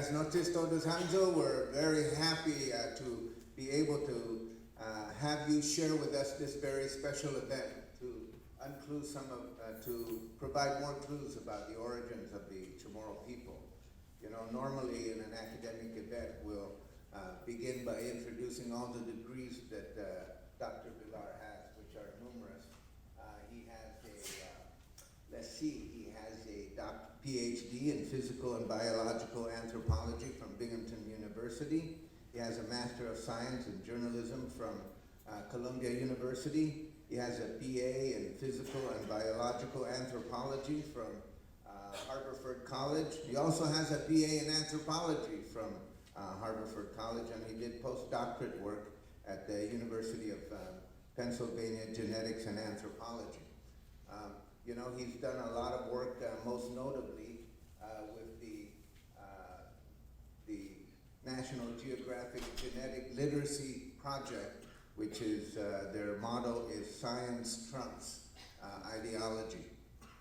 Buenas noches todos, Hanzo. We're very happy to be able to have you share with us this very special event to include to provide more clues about the origins of the Chamorro people. You know, normally in an academic event, we'll begin by introducing all the degrees that Dr. Vilar has, which are numerous. He has a PhD in Physical and Biological Anthropology from Binghamton University. He has a Master of Science in Journalism from Columbia University. He has a BA in Physical and Biological Anthropology from Haverford College. He also has a BA in Anthropology from Haverford College, and he did postdoctorate work at the University of Pennsylvania, Genetics and Anthropology. You know, he's done a lot of work, most notably with the National Geographic Genetic Literacy Project, which is, their motto is Science Trumps Ideology.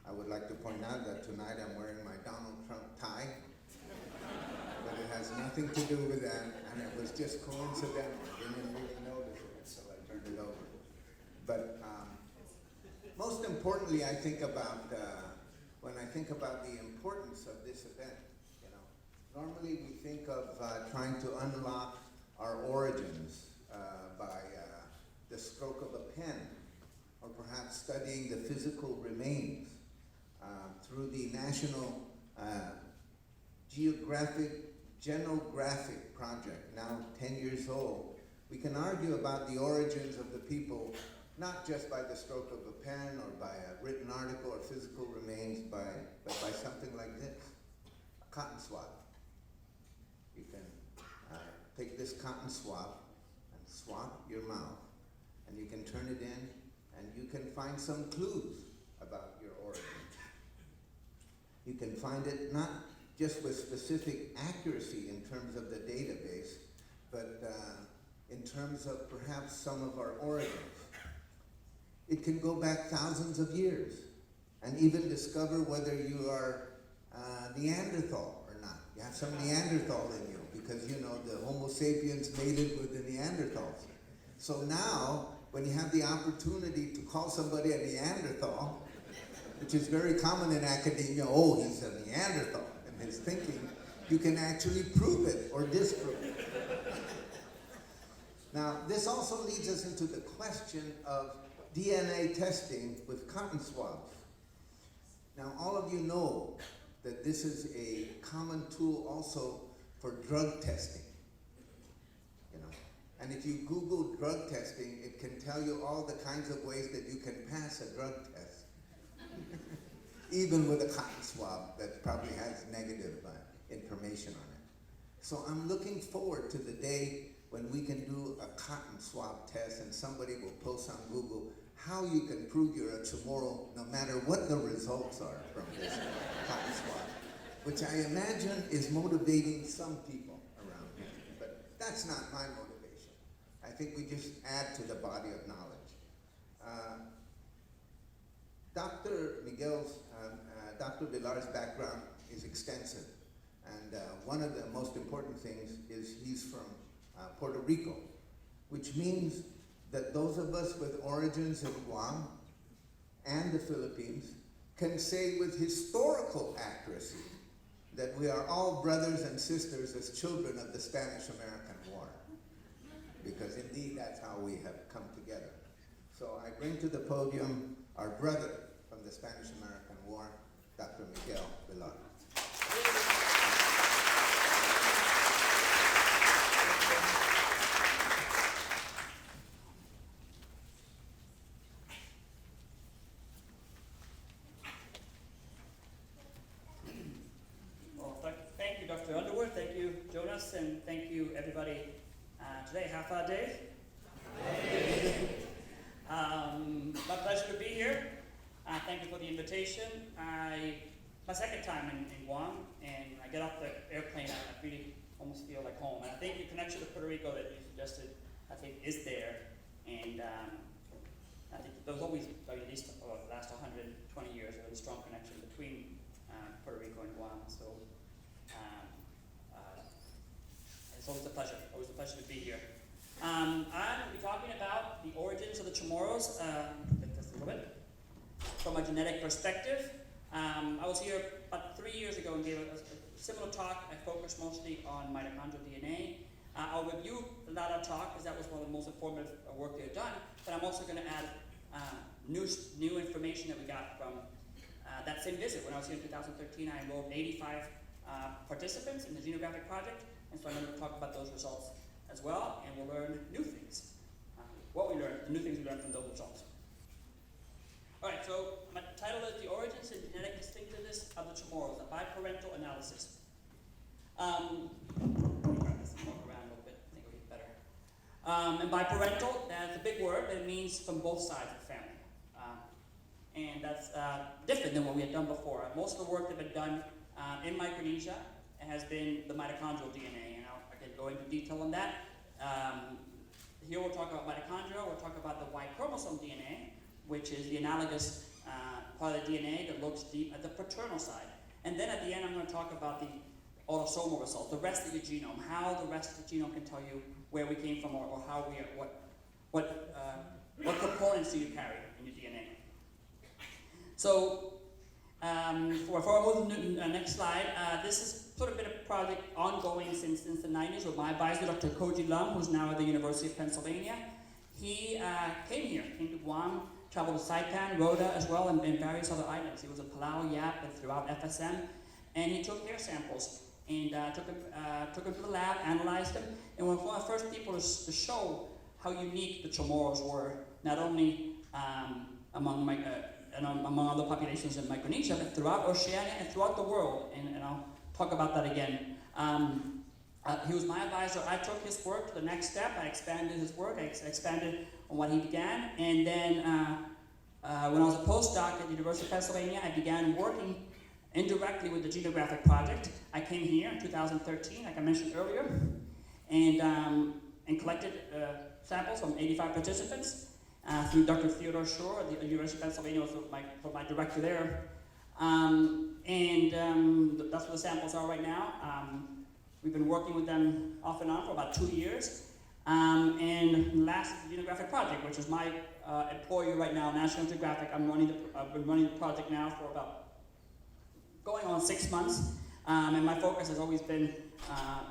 I would like to point out that tonight I'm wearing my Donald Trump tie, but it has nothing to do with that, and it was just coincidental. I didn't really notice it, so I turned it over. But most importantly, I think about, when I think about the importance of this event, you know, normally we think of trying to unlock our origins by the stroke of a pen, or perhaps studying the physical remains through the National Genographic project, now 10 years old. We can argue about the origins of the people not just by the stroke of a pen or by a written article or physical remains, but by something like this, a cotton swab. You can take this cotton swab and swab your mouth, and you can turn it in, and you can find some clues about your origin. You can find it not just with specific accuracy in terms of the database, but in terms of perhaps some of our origins. It can go back thousands of years and even discover whether you are Neanderthal or not. You have some Neanderthal in you because, you know, the Homo sapiens mated with the Neanderthals. So now, when you have the opportunity to call somebody a Neanderthal, which is very common in academia, oh, he's a Neanderthal, in his thinking, you can actually prove it or disprove it. Now, this also leads us into the question of DNA testing with cotton swabs. Now, all of you know that this is a common tool also for drug testing, you know. And if you Google drug testing, it can tell you all the kinds of ways that you can pass a drug test, even with a cotton swab that probably has negative information on it. So I'm looking forward to the day when we can do a cotton swab test and somebody will post on Google how you can prove you're a Chamorro no matter what the results are from this cotton swab, which I imagine is motivating some people around here. But that's not my motivation. I think we just add to the body of knowledge. Dr. Vilar's background is extensive, and one of the most important things is he's from Puerto Rico, which means that those of us with origins in Guam and the Philippines can say with historical accuracy that we are all brothers and sisters as children of the Spanish-American War, because indeed that's how we have come together. So I bring to the podium our brother from the Spanish-American War, Dr. Miguel Vilar. Thank you, Dr. Underwood. Thank you, Jonas, and thank you, everybody. Today, half our day. My pleasure to be here. Thank you for the invitation. My second time in Guam, and I get off the airplane, I really almost feel like home. And I think the connection to Puerto Rico that you suggested, I think, is there. And I think there's always, at least over the last 120 years, a really strong connection between Puerto Rico and Guam. So It's always a pleasure to be here. I'm going to be talking about the origins of the Chamorros, just a little bit, from a genetic perspective. I was here about 3 years ago and gave a similar talk. I focused mostly on mitochondrial DNA. I'll review that talk because that was one of the most informative work they had done, but I'm also going to add new information that we got from that same visit. When I was here in 2013, I enrolled 85 participants in the Genographic project, and so I'm going to talk about those results as well, and we'll learn new things. What we learned, the new things we learned from those results. All right, so my title is The Origins and Genetic Distinctiveness of the Chamorros, a Bi-Parental Analysis. Let me try this and walk around a little bit, I think it'll be better. And Bi-Parental, that's a big word, but it means from both sides of the family. And that's different than what we had done before. Most of the work that had been done in Micronesia has been the mitochondrial DNA, and I can go into detail on that. Here we'll talk about mitochondria, we'll talk about the Y-Chromosome DNA, which is the analogous part of the DNA that looks deep at the paternal side. And then at the end I'm going to talk about the autosomal results, the rest of your genome, how the rest of the genome can tell you where we came from or how we are, what components do you carry in your DNA. So, before I move to the next slide, this is sort of been a project ongoing since the 90s with my advisor, Dr. Koji Lum, who's now at the University of Pennsylvania. He came to Guam, traveled to Saipan, Rhoda as well, and various other islands. He was at Palau, Yap, and throughout FSM, and he took hair samples and took them to the lab, analyzed them, and was one of the first people to show how unique the Chamorros were, not only among other populations in Micronesia, but throughout Oceania and throughout the world, and I'll talk about that again. He was my advisor. I took his work to the next step. I expanded his work. I expanded on what he began, and then when I was a postdoc at the University of Pennsylvania, I began working indirectly with the Geographic project. I came here in 2013, like I mentioned earlier, and collected samples from 85 participants. Through Dr. Theodore Shore at the University of Pennsylvania, was my director there. That's where the samples are right now. We've been working with them off and on for about 2 years. And last is the Genographic project, which is my employer right now, National Geographic. I've been running the project now for about going on 6 months. And my focus has always been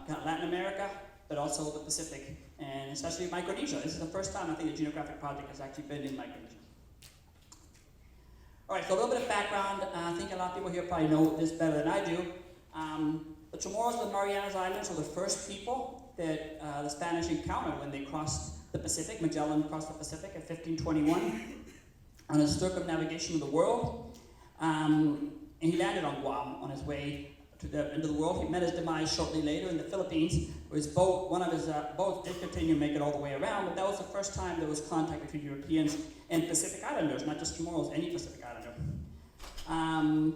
kind of Latin America, but also the Pacific, and especially Micronesia. This is the first time I think the Genographic project has actually been in Micronesia. All right, so a little bit of background. I think a lot of people here probably know this better than I do. The Chamorros of the Marianas Islands were the first people that the Spanish encountered when they crossed the Pacific. Magellan crossed the Pacific in 1521 on his circumnavigation of the world. And he landed on Guam on his way to the end of the world. He met his demise shortly later in the Philippines, where his boat, one of his boats did continue to make it all the way around, but that was the first time there was contact between Europeans and Pacific Islanders, not just Chamorros, any Pacific Islander.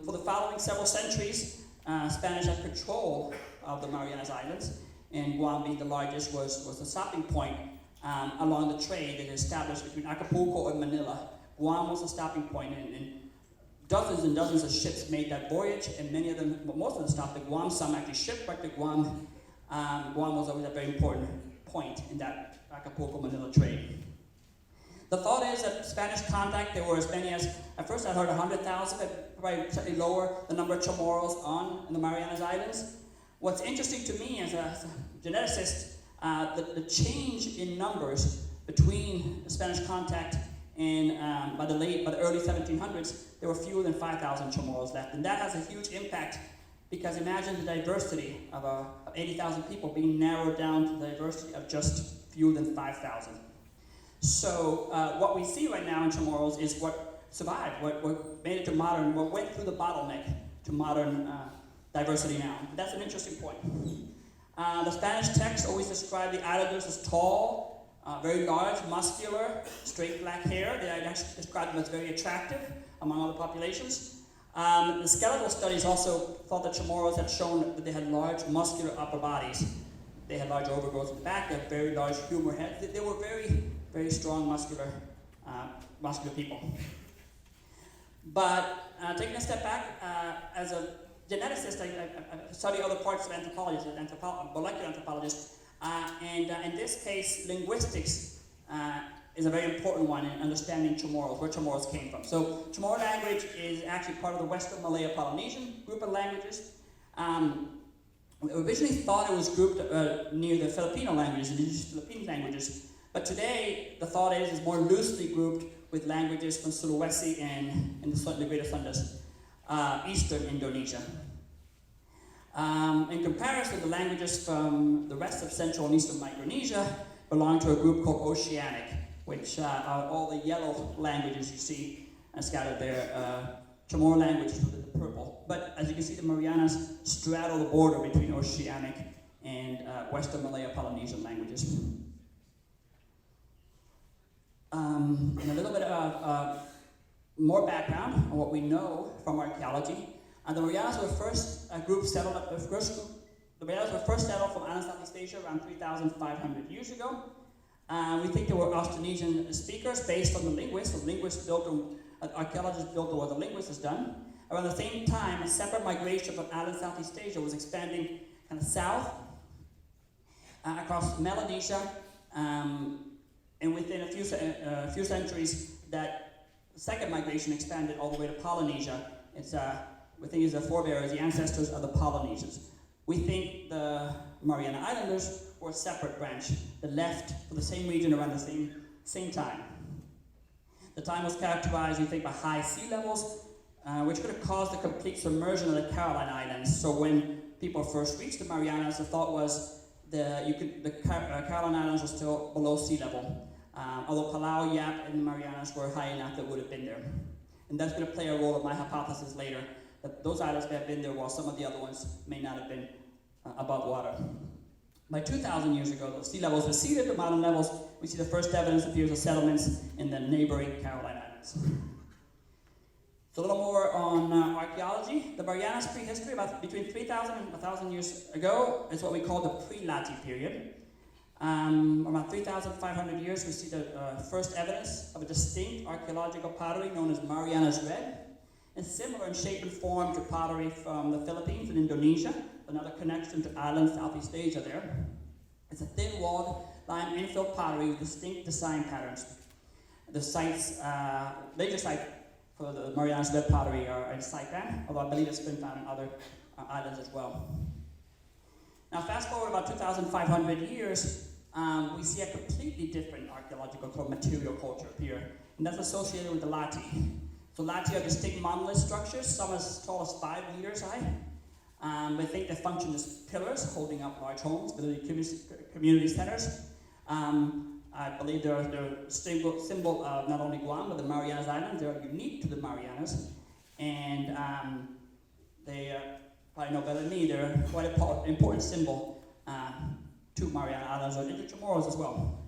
For the following several centuries, Spanish had control of the Marianas Islands, and Guam, being the largest, was the stopping point along the trade that established between Acapulco and Manila. Guam was the stopping point, and dozens and dozens of ships made that voyage, and many of them, most of them stopped at Guam. Some actually shipwrecked at Guam. Guam was always a very important point in that Acapulco-Manila trade. The thought is that Spanish contact, there were as many as, at first I heard 100,000, but probably slightly lower, the number of Chamorros in the Marianas Islands. What's interesting to me as a geneticist, the change in numbers between the Spanish contact and by the early 1700s, there were fewer than 5,000 Chamorros left. And that has a huge impact, because imagine the diversity of 80,000 people being narrowed down to the diversity of just fewer than 5,000. So what we see right now in Chamorros is what survived, what made it to modern, what went through the bottleneck to modern diversity now. That's an interesting point. The Spanish text always described the islanders as tall, very large, muscular, straight black hair. They actually described them as very attractive among other populations. The skeletal studies also thought that Chamorros had shown that they had large muscular upper bodies. They had large overgrowth in the back. They had very large humor heads. They were very, very strong muscular people. But taking a step back, as a geneticist, I study other parts of anthropology, as an molecular anthropologist. And in this case, linguistics is a very important one in understanding Chamorros, where Chamorros came from. So Chamorro language is actually part of the Western Malaya-Polynesian group of languages. We originally thought it was grouped near the Filipino languages, the indigenous Philippine languages, but today the thought is it's more loosely grouped with languages from Sulawesi and in the Greater Sundas, eastern Indonesia. In comparison, the languages from the rest of Central and Eastern Micronesia belong to a group called Oceanic, which are all the yellow languages you see scattered there. Chamorro languages with the purple. But as you can see, the Marianas straddle the border between Oceanic and Western Malaya-Polynesian languages. And a little bit of more background on what we know from archaeology. The Marianas were first group settled. The Marianas were first settled from Island Southeast Asia around 3,500 years ago. We think they were Austronesian speakers based on the linguists. The linguists built archaeologists built what the linguist has done. Around the same time, a separate migration from Island Southeast Asia was expanding kind of south across Melanesia, and within a few centuries, that second migration expanded all the way to Polynesia. We think it's the forebears, the ancestors of the Polynesians. We think the Mariana Islanders were a separate branch that left for the same region around the same time. The time was characterized, we think, by high sea levels, which could have caused the complete submersion of the Caroline Islands. So when people first reached the Marianas, the thought was the Caroline Islands were still below sea level. Although Palau, Yap, and the Marianas were high enough that would have been there. And that's going to play a role in my hypothesis later, that those islands may have been there while some of the other ones may not have been above water. By 2,000 years ago, the sea levels receded to mountain levels. We see the first evidence appears of settlements in the neighboring Caroline Islands. So a little more on archaeology. The Marianas prehistory, about between 3,000 and 1,000 years ago, is what we call the pre-Lati period. About 3,500 years, we see the first evidence of a distinct archaeological pottery known as Marianas Red. It's similar in shape and form to pottery from the Philippines and Indonesia, another connection to Island Southeast Asia there. It's a thin-walled lime infill pottery with distinct design patterns. The sites, major site for the Marianas Red pottery are in Saipan, although I believe it's been found in other islands as well. Now fast forward about 2,500 years, we see a completely different archaeological material culture appear, and that's associated with the Lati. So Lati are distinct monolith structures, some as tall as 5 meters high. We think they function as pillars holding up large homes, community centers. I believe they're a symbol of not only Guam, but the Marianas Islands. They're unique to the Marianas. And they probably know better than me, they're quite an important symbol to Mariana Islands, or into Chamorros as well.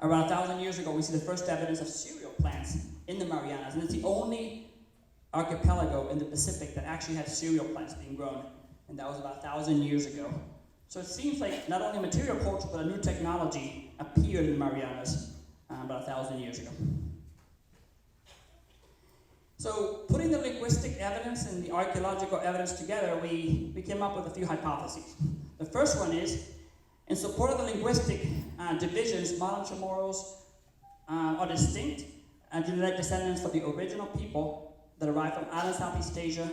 Around 1,000 years ago, we see the first evidence of cereal plants in the Marianas, and it's the only archipelago in the Pacific that actually had cereal plants being grown, and that was about 1,000 years ago. So it seems like not only material culture, but a new technology appeared in the Marianas about 1,000 years ago. So putting the linguistic evidence and the archaeological evidence together, we came up with a few hypotheses. The first one is, in support of the linguistic divisions, modern Chamorros are distinct genetic descendants of the original people that arrived from Island Southeast Asia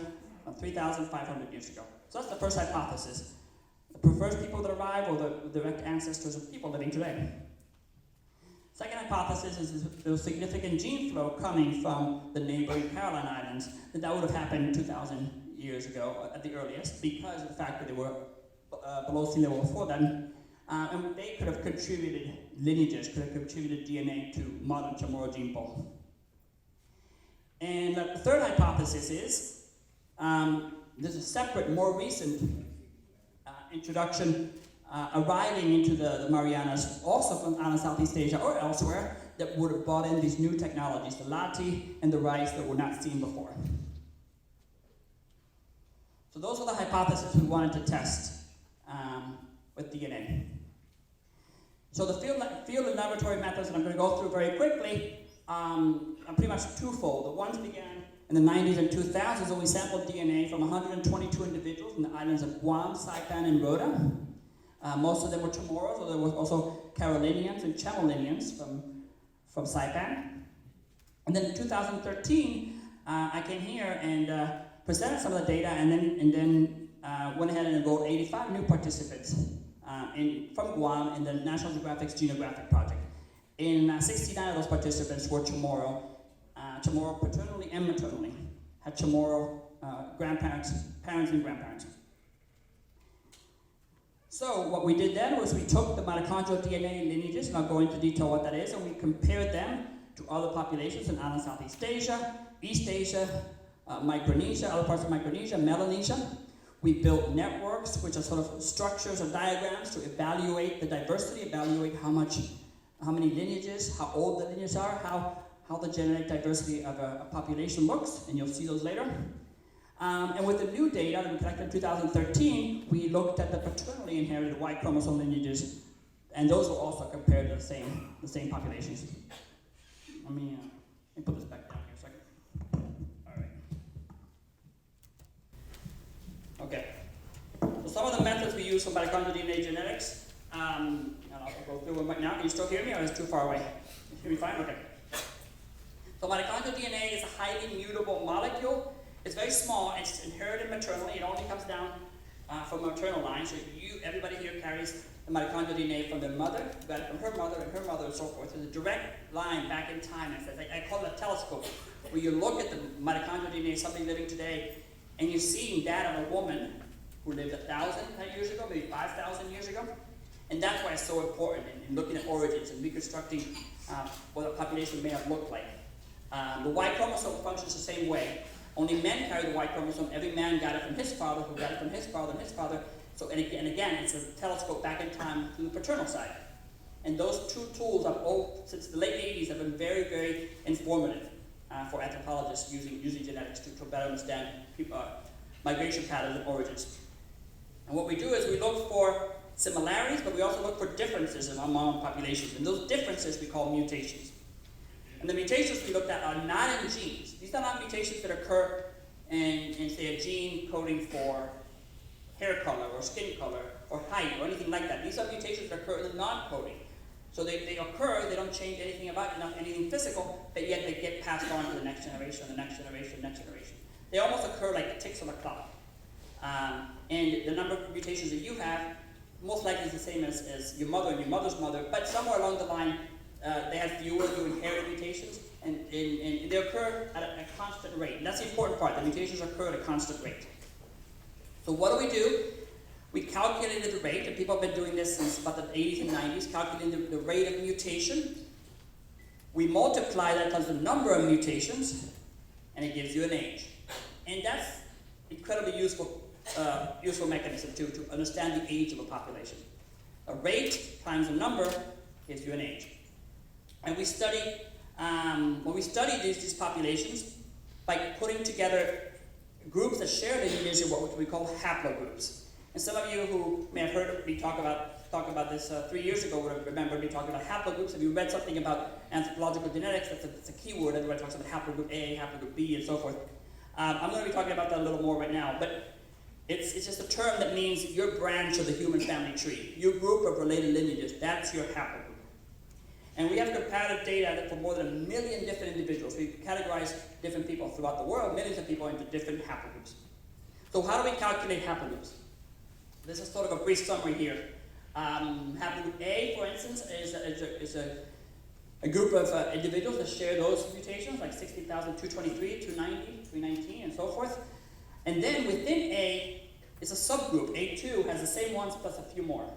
3,500 years ago. So that's the first hypothesis. The first people that arrived were the direct ancestors of people living today. Second hypothesis is there was significant gene flow coming from the neighboring Caroline Islands, that would have happened 2,000 years ago at the earliest, because of the fact that they were below sea level before then. And they could have contributed lineages, could have contributed DNA to modern Chamorro gene pool. And the third hypothesis is there's a separate, more recent introduction arriving into the Marianas, also from Island Southeast Asia or elsewhere, that would have brought in these new technologies, the Lati and the rice that were not seen before. So those are the hypotheses we wanted to test with DNA. So the field and laboratory methods that I'm going to go through very quickly are pretty much twofold. The ones began in the 90s and 2000s when we sampled DNA from 122 individuals in the islands of Guam, Saipan, and Rota. Most of them were Chamorros, or there were also Carolinians and Chamorlinians from Saipan. And then in 2013, I came here and presented some of the data, and then went ahead and enrolled 85 new participants from Guam in the National Geographic's Genographic project. 69 of those participants were Chamorro, Chamorro paternally and maternally, had Chamorro grandparents, parents and grandparents. So what we did then was we took the mitochondrial DNA lineages, and I'll go into detail what that is, and we compared them to other populations in Island Southeast Asia, East Asia, Micronesia, other parts of Micronesia, Melanesia. We built networks, which are sort of structures or diagrams to evaluate the diversity, evaluate how many lineages, how old the lineages are, how the genetic diversity of a population looks, and you'll see those later. And with the new data that we collected in 2013, we looked at the paternally inherited Y-chromosome lineages, and those were also compared to the same populations. Let me put this back down here a second. All right. Okay. So some of the methods we use for mitochondrial DNA genetics, and I'll go through them right now. Can you still hear me, or is it too far away? You hear me fine? Okay. So mitochondrial DNA is a highly mutable molecule. It's very small. It's inherited maternally. It only comes down from maternal line. So everybody here carries the mitochondrial DNA from their mother, got it from her mother, and so forth. There's a direct line back in time. I call it a telescope, where you look at the mitochondrial DNA of somebody living today, and you're seeing that of a woman who lived 1,000 years ago, maybe 5,000 years ago. And that's why it's so important in looking at origins and reconstructing what a population may have looked like. The Y chromosome functions the same way. Only men carry the Y chromosome. Every man got it from his father, who got it from his father and his father. So, and again, it's a telescope back in time to the paternal side. And those two tools, since the late 80s, have been very, very informative for anthropologists using genetics to better understand migration patterns and origins. And what we do is we look for similarities, but we also look for differences among populations. And those differences we call mutations. And the mutations we looked at are not in genes. These are not mutations that occur in say, a gene coding for hair color or skin color or height or anything like that. These are mutations that occur in the non-coding. So they occur, they don't change anything about anything physical, but yet they get passed on to the next generation, the next generation, the next generation. They almost occur like ticks on a clock. And the number of mutations that you have most likely is the same as your mother and your mother's mother, but somewhere along the line, they have fewer of you inherited mutations, and they occur at a constant rate. And that's the important part. The mutations occur at a constant rate. So what do? We calculated the rate, and people have been doing this since about the 80s and 90s, calculating the rate of mutation. We multiply that times the number of mutations, and it gives you an age. And that's incredibly useful mechanism to understand the age of a population. A rate times a number gives you an age. And we study, when we study these populations, by putting together groups that share lineage in what we call haplogroups. And some of you who may have heard me talk about this 3 years ago would have remembered me talking about haplogroups. If you read something about anthropological genetics, that's a key word. Everybody talks about haplogroup A, haplogroup B, and so forth. I'm going to be talking about that a little more right now, but it's just a term that means your branch of the human family tree, your group of related lineages. That's your haplogroup. And we have comparative data for more than 1 million different individuals. We categorize different people throughout the world, millions of people, into different haplogroups. So how do we calculate haplogroups? This is sort of a brief summary here. Haplogroup A, for instance, is a group of individuals that share those mutations, like 60,223, 290, 319, and so forth. And then within A is a subgroup. A2 has the same ones plus a few more.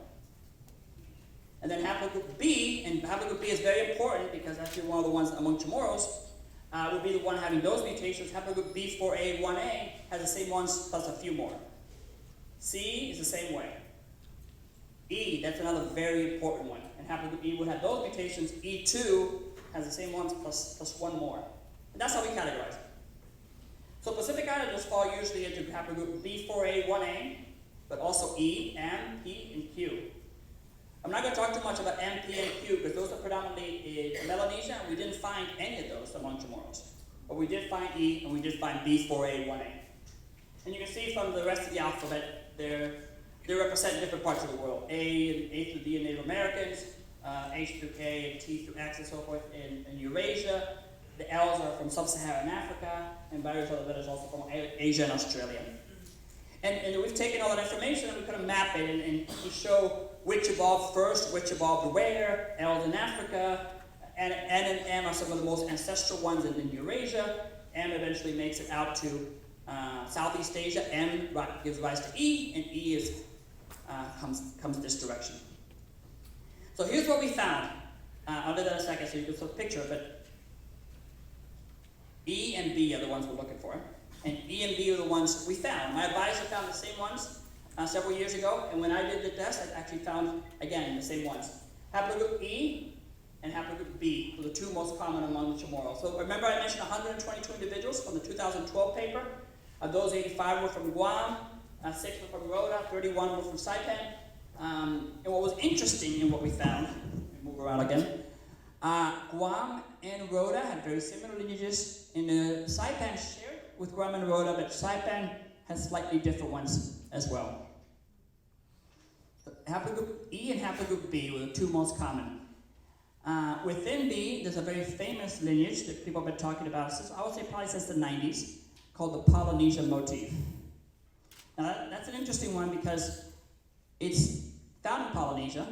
And then haplogroup B, and haplogroup B is very important because that's one of the ones among Chamorros, will be the one having those mutations. Haplogroup B4A1A has the same ones plus a few more. C is the same way. E, that's another very important one. And haplogroup E would have those mutations. E2 has the same ones plus one more. And that's how we categorize it. So Pacific Islanders fall usually into haplogroup B4A1A, but also E, M, P, and Q. I'm not going to talk too much about M, P, and Q because those are predominantly in Melanesia, and we didn't find any of those among Chamorros. But we did find E, and we did find B4A1A. And you can see from the rest of the alphabet, they're they represent different parts of the world. A through D in Native Americans, H through K, and T through X and so forth in Eurasia. The L's are from Sub-Saharan Africa, and various other letters also from Asia and Australia. And we've taken all that information and we kind of map it and we show which evolved first, which evolved where. L's in Africa, N and M are some of the most ancestral ones in Eurasia. M eventually makes it out to Southeast Asia. M gives rise to E, and E comes this direction. So here's what we found. I'll do that in a second so you can see a picture of it. E and B are the ones we're looking for. And E and B are the ones we found. My advisor found the same ones several years ago, and when I did the test, I actually found, again, the same ones. Haplogroup E and haplogroup B were the two most common among the Chamorros. So remember I mentioned 122 individuals from the 2012 paper. Of those, 85 were from Guam, 6 were from Rhoda, 31 were from Saipan. And what was interesting in what we found, move around again, Guam and Rhoda had very similar lineages. In the Saipan shared with Guam and Rhoda, but Saipan has slightly different ones as well. Haplogroup E and haplogroup B were the two most common. Within B, there's a very famous lineage that people have been talking about since, I would say probably since the 90s, called the Polynesian motif. Now that's an interesting one because it's found in Polynesia,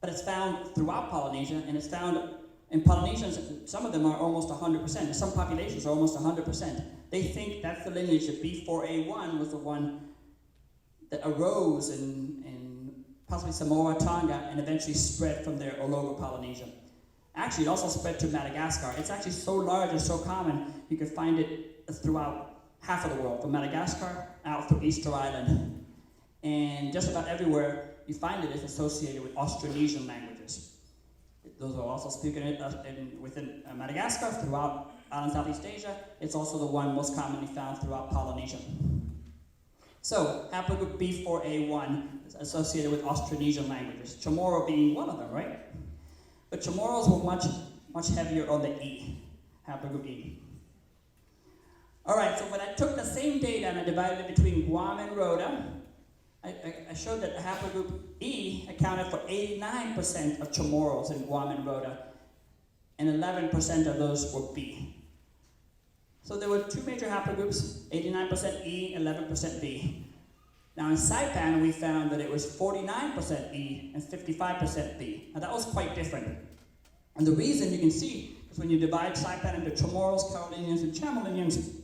but it's found throughout Polynesia, and it's found in Polynesians, some of them are almost 100%, some populations are almost 100%. They think that's the lineage that B4A1 was the one that arose in possibly Samoa, Tonga, and eventually spread from there all over Polynesia. Actually, it also spread to Madagascar. It's actually so large and so common, you can find it throughout half of the world, from Madagascar out through Easter Island. And just about everywhere you find it is associated with Austronesian languages. Those are also spoken within Madagascar, throughout island Southeast Asia. It's also the one most commonly found throughout Polynesia. So, haplogroup B4A1 is associated with Austronesian languages, Chamorro being one of them, right? But Chamorros were much heavier on the E, haplogroup E. Alright, so when I took the same data and I divided it between Guam and Rhoda, I showed that haplogroup E accounted for 89% of Chamorros in Guam and Rhoda, and 11% of those were B. So there were two major haplogroups, 89% E, 11% B. Now in Saipan, we found that it was 49% E and 55% B. Now that was quite different. And the reason you can see is when you divide Saipan into Chamorros, Carolinians, and Chamorlinians,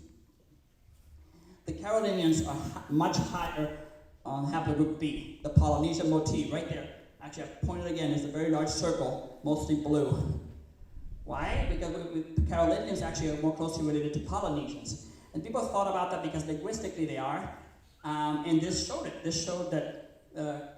the Carolinians are much higher on haplogroup B, the Polynesian motif, right there. Actually, I've pointed again, it's a very large circle, mostly blue. Why? Because the Carolinians actually are more closely related to Polynesians. And people thought about that because linguistically they are, and this showed it. This showed that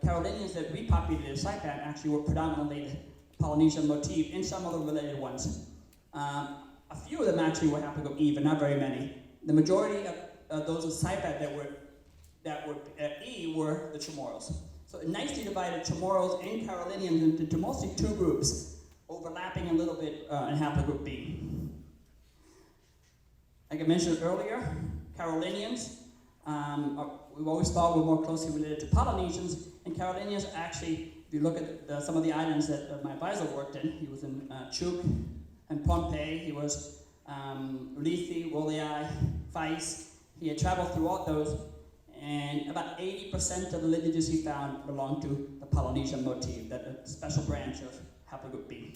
Carolinians that repopulated Saipan actually were predominantly the Polynesian motif, and some other related ones. A few of them actually were haplogroup E, but not very many. The majority of those in Saipan that were E were the Chamorros. So it nicely divided Chamorros and Carolinians into mostly two groups, overlapping a little bit in haplogroup B. Like I mentioned earlier, Carolinians, we've always thought were more closely related to Polynesians, and Carolinians actually, if you look at some of the islands that my advisor worked in, he was in Chuuk and Pohnpei, he was Ulithi, Wolai, Fais. He had traveled through all those, and about 80% of the lineages he found belonged to the Polynesian motif, that a special branch of haplogroup B.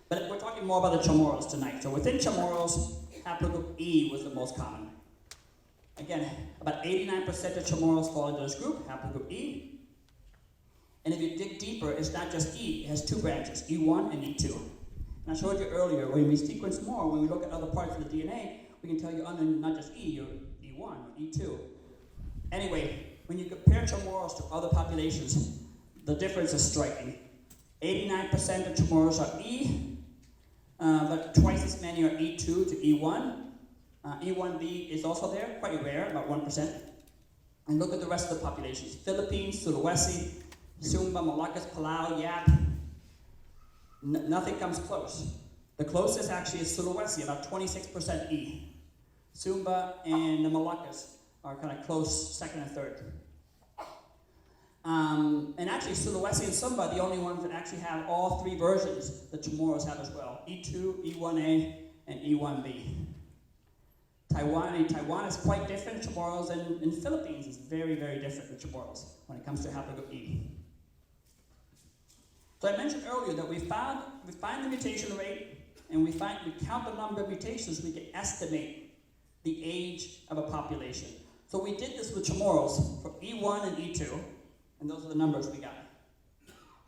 But we're talking more about the Chamorros tonight. So within Chamorros, haplogroup E was the most common. Again, about 89% of Chamorros fall into this group, haplogroup E. And if you dig deeper, it's not just E, it has two branches, E1 and E2. And I showed you earlier, when we sequence more, when we look at other parts of the DNA, we can tell you not just E, you're E1 or E2. Anyway, when you compare Chamorros to other populations, the difference is striking. 89% of Chamorros are E, but twice as many are E2 to E1. E1B is also there, quite rare, about 1%. And look at the rest of the populations. Philippines, Sulawesi, Sumba, Moluccas, Palau, Yap. Nothing comes close. The closest actually is Sulawesi, about 26% E. Sumba and the Moluccas are kind of close, second and third. And actually, Sulawesi and Sumba are the only ones that actually have all three versions that Chamorros have as well: E2, E1A, and E1B. Taiwan is quite different. Chamorros and Philippines is very, very different with Chamorros when it comes to haplogroup E. So I mentioned earlier that we find the mutation rate, and we count the number of mutations, we can estimate the age of a population. So we did this with Chamorros for E1 and E2, and those are the numbers we got.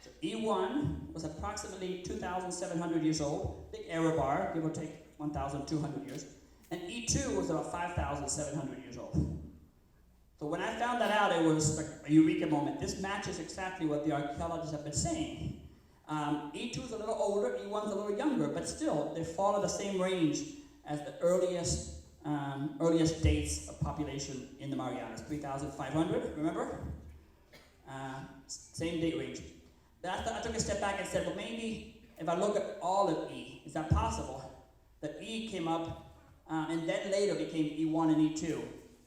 So E1 was approximately 2,700 years old, big error bar, give or take 1,200 years. And E2 was about 5,700 years old. So when I found that out, it was like a eureka moment. This matches exactly what the archaeologists have been saying. E2 is a little older, E1 is a little younger, but still, they fall in the same range as the earliest dates of population in the Marianas, 3,500, remember? Same date range. I took a step back and said, well, maybe if I look at all of E, is that possible? That E came up, and then later became E1 and E2.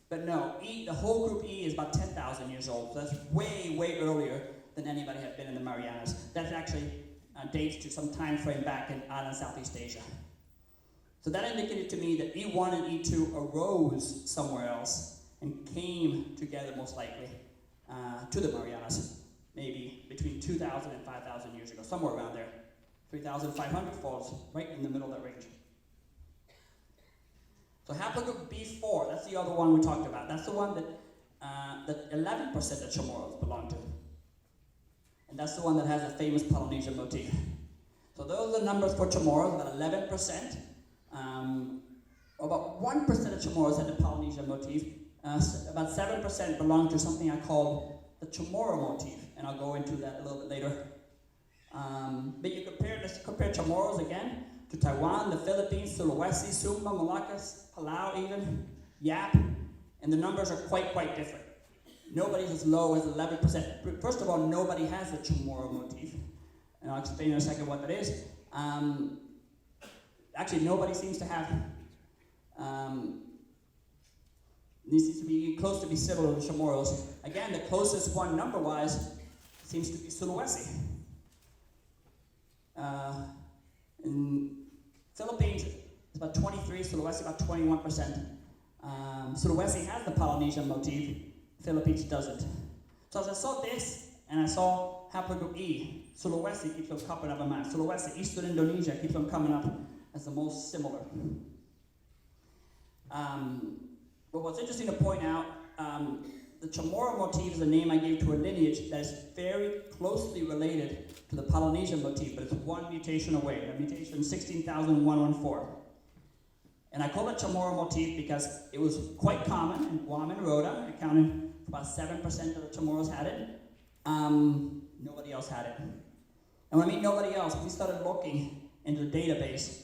But no, the whole group E is about 10,000 years old, so that's way, way earlier than anybody had been in the Marianas. That actually dates to some time frame back in island Southeast Asia. So that indicated to me that E1 and E2 arose somewhere else and came together most likely to the Marianas, maybe between 2,000 and 5,000 years ago, somewhere around there. 3,500 falls right in the middle of that range. So haplogroup B4, that's the other one we talked about. That's the one that 11% of Chamorros belong to. And that's the one that has a famous Polynesian motif. So those are the numbers for Chamorros, about 11%. About 1% of Chamorros had the Polynesian motif. About 7% belong to something I call the Chamorro motif, and I'll go into that a little bit later. But you compare Chamorros again to Taiwan, the Philippines, Sulawesi, Sumba, Malaccas, Palau even, Yap, and the numbers are quite different. Nobody's as low as 11%. First of all, nobody has a Chamorro motif, and I'll explain in a second what that is. Actually, nobody seems to have, this seems to be close to be similar to Chamorros. Again, the closest one number-wise seems to be Sulawesi. In Philippines, it's about 23, Sulawesi about 21%. Sulawesi has the Polynesian motif, Philippines doesn't. So as I saw this, and I saw haplogroup E, Sulawesi keeps on coming up on map. Sulawesi, Eastern Indonesia keeps on coming up as the most similar. But what's interesting to point out, the Chamorro motif is a name I gave to a lineage that is very closely related to the Polynesian motif, but it's one mutation away, the mutation 16,114. And I call it Chamorro motif because it was quite common in Guam and Rota, accounting for about 7% of the Chamorros had it. Nobody else had it. And when I mean nobody else, we started looking into the database.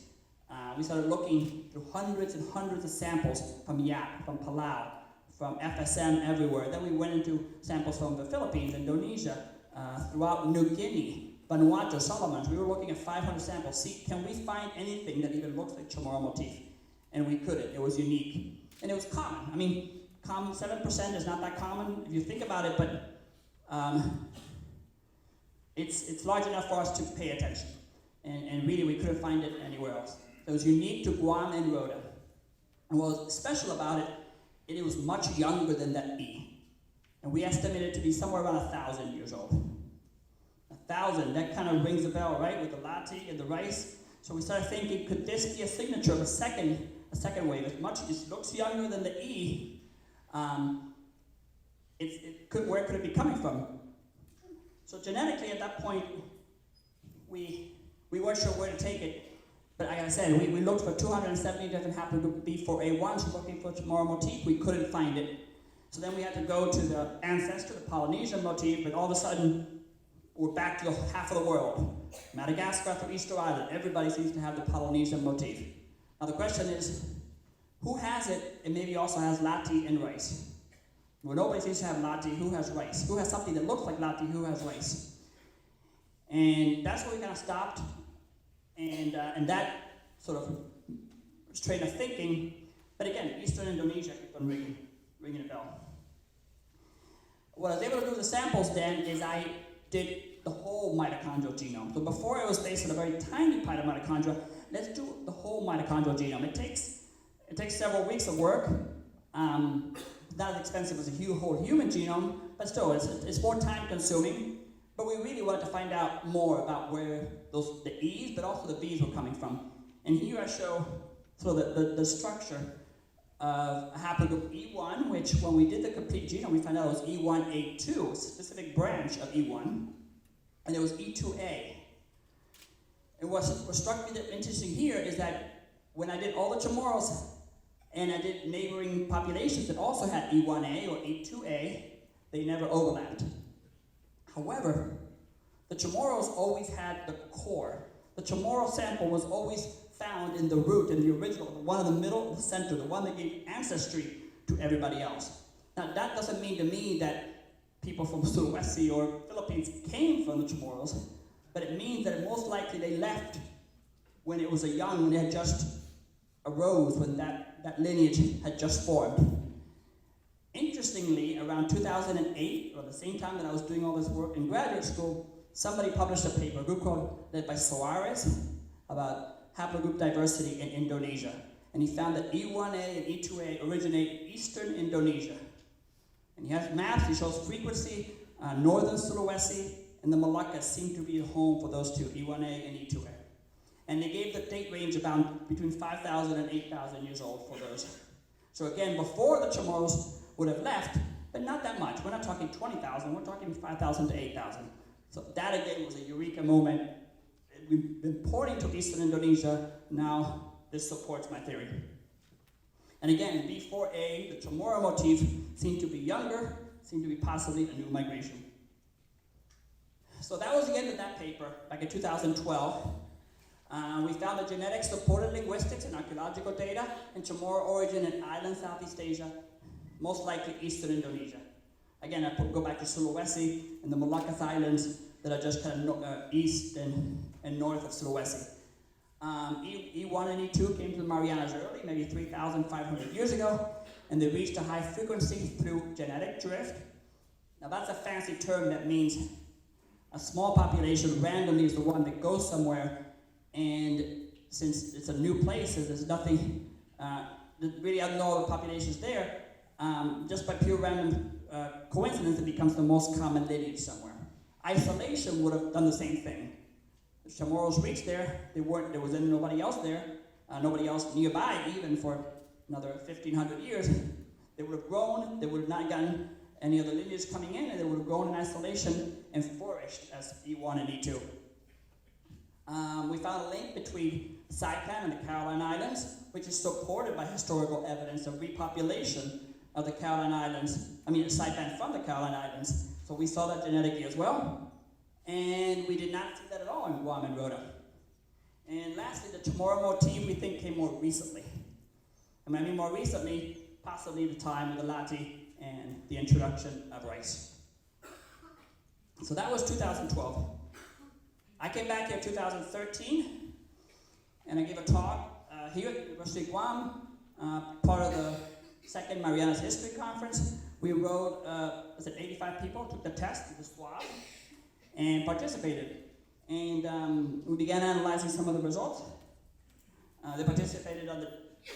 We started looking through hundreds and hundreds of samples from Yap, from Palau, from FSM everywhere. Then we went into samples from the Philippines, Indonesia, throughout New Guinea, Vanuatu, Solomons. We were looking at 500 samples. See, can we find anything that even looks like Chamorro motif? And we couldn't. It was unique. And it was common. I mean, 7% is not that common if you think about it, but it's large enough for us to pay attention. And really, we couldn't find it anywhere else. It was unique to Guam and Rota. And what was special about it, it was much younger than that E. And we estimate it to be somewhere around 1,000 years old. 1,000, that kind of rings a bell, right? With the latte and the rice. So we started thinking, could this be a signature of a second wave? As much as it looks younger than the E, where could it be coming from? So genetically, at that point, we weren't sure where to take it. But like I said, we looked for 270 different haplogroup B4A1s looking for Chamorro motif. We couldn't find it. So then we had to go to the ancestor, the Polynesian motif, but all of a sudden, we're back to half of the world. Madagascar through Easter Island, everybody seems to have the Polynesian motif. Now the question is, who has it and maybe also has latte and rice? Well, nobody seems to have latte. Who has rice? Who has something that looks like latte? Who has rice? And that's where we kind of stopped. And that sort of train of thinking. But again, Eastern Indonesia kept on ringing a bell. what I was able to do with the samples then is I did the whole mitochondrial genome. So before it was based on a very tiny part of mitochondria, let's do the whole mitochondrial genome. It takes several weeks of work. Not as expensive as a whole human genome, but still, it's more time consuming. But we really wanted to find out more about where the E's, but also the B's were coming from. And here I show the structure of haplogroup E1, which when we did the complete genome, we found out it was E1A2, a specific branch of E1, and it was E2A. And what struck me interesting here is that when I did all the Chamorros, and I did neighboring populations that also had E1A or E2A, they never overlapped. However, the Chamorros always had the core. The Chamorro sample was always found in the root, in the original, the one in the middle, the center, the one that gave ancestry to everybody else. Now, that doesn't mean to me that people from Sulawesi or Philippines came from the Chamorros, but it means that most likely they left when it was when they had just arose, when that lineage had just formed. Interestingly, around 2008, or the same time that I was doing all this work in graduate school, somebody published a paper, a group led by Suarez, about haplogroup diversity in Indonesia. And he found that E1A and E2A originate in eastern Indonesia. And he has maps, he shows frequency, northern Sulawesi, and the Moluccas seem to be the home for those two, E1A and E2A. And they gave the date range about between 5,000 and 8,000 years old for those. So again, before the Chamorros would have left, but not that much. We're not talking 20,000, we're talking 5,000 to 8,000. So that again was a eureka moment. We've been porting to eastern Indonesia, now this supports my theory. And again, B4A, the Chamorro motif, seemed to be younger, seemed to be possibly a new migration. So that was the end of that paper, back in 2012. We found the genetics supported linguistics and archaeological data in Chamorro origin in island Southeast Asia, most likely eastern Indonesia. Again, I go back to Sulawesi and the Moluccas Islands that are just kind of east and north of Sulawesi. E1 and E2 came to the Marianas early, maybe 3,500 years ago, and they reached a high frequency through genetic drift. Now that's a fancy term that means a small population randomly is the one that goes somewhere, and since it's a new place, and there's nothing, really I no other populations there, just by pure random coincidence, it becomes the most common lineage somewhere. Isolation would have done the same thing. The Chamorros reached there, there was then nobody else there, nobody else nearby even for another 1,500 years. They would have grown, they would have not gotten any other lineage coming in, and they would have grown in isolation and flourished as E1 and E2. We found a link between Saipan and the Caroline Islands, which is supported by historical evidence of repopulation of the Caroline Islands, Saipan from the Caroline Islands. So we saw that genetically as well. And we did not see that at all in Guam and Rota. And lastly, the Chamorro motif we think came more recently. More recently, possibly the time of the Lati and the introduction of rice. So that was 2012. I came back here in 2013, and I gave a talk here at the University of Guam, part of the second Marianas History Conference. We wrote, 85 people took the test, the swab, and participated. And we began analyzing some of the results. They participated on the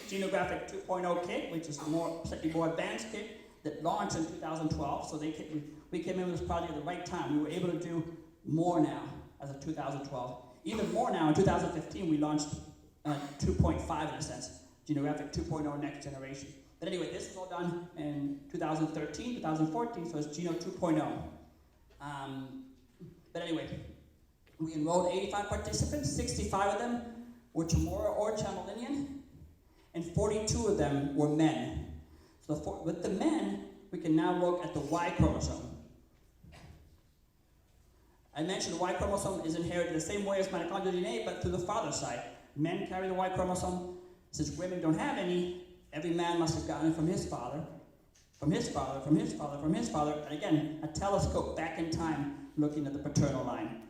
Genographic 2.0 kit, which is the slightly more advanced kit that launched in 2012. So we came in with this project at the right time. We were able to do more now as of 2012. Even more now, in 2015, we launched 2.5 in a sense, Genographic 2.0 next generation. But anyway, this is all done in 2013, 2014, so it's Geno 2.0. But anyway, we enrolled 85 participants, 65 of them were Chamorro or Chamorlinian, and 42 of them were men. So with the men, we can now look at the Y-chromosome. I mentioned the Y-chromosome is inherited the same way as mitochondrial DNA, but through the father's side. Men carry the Y-chromosome. Since women don't have any, every man must have gotten it from his father, from his father, from his father, from his father, and again, a telescope back in time looking at the paternal line.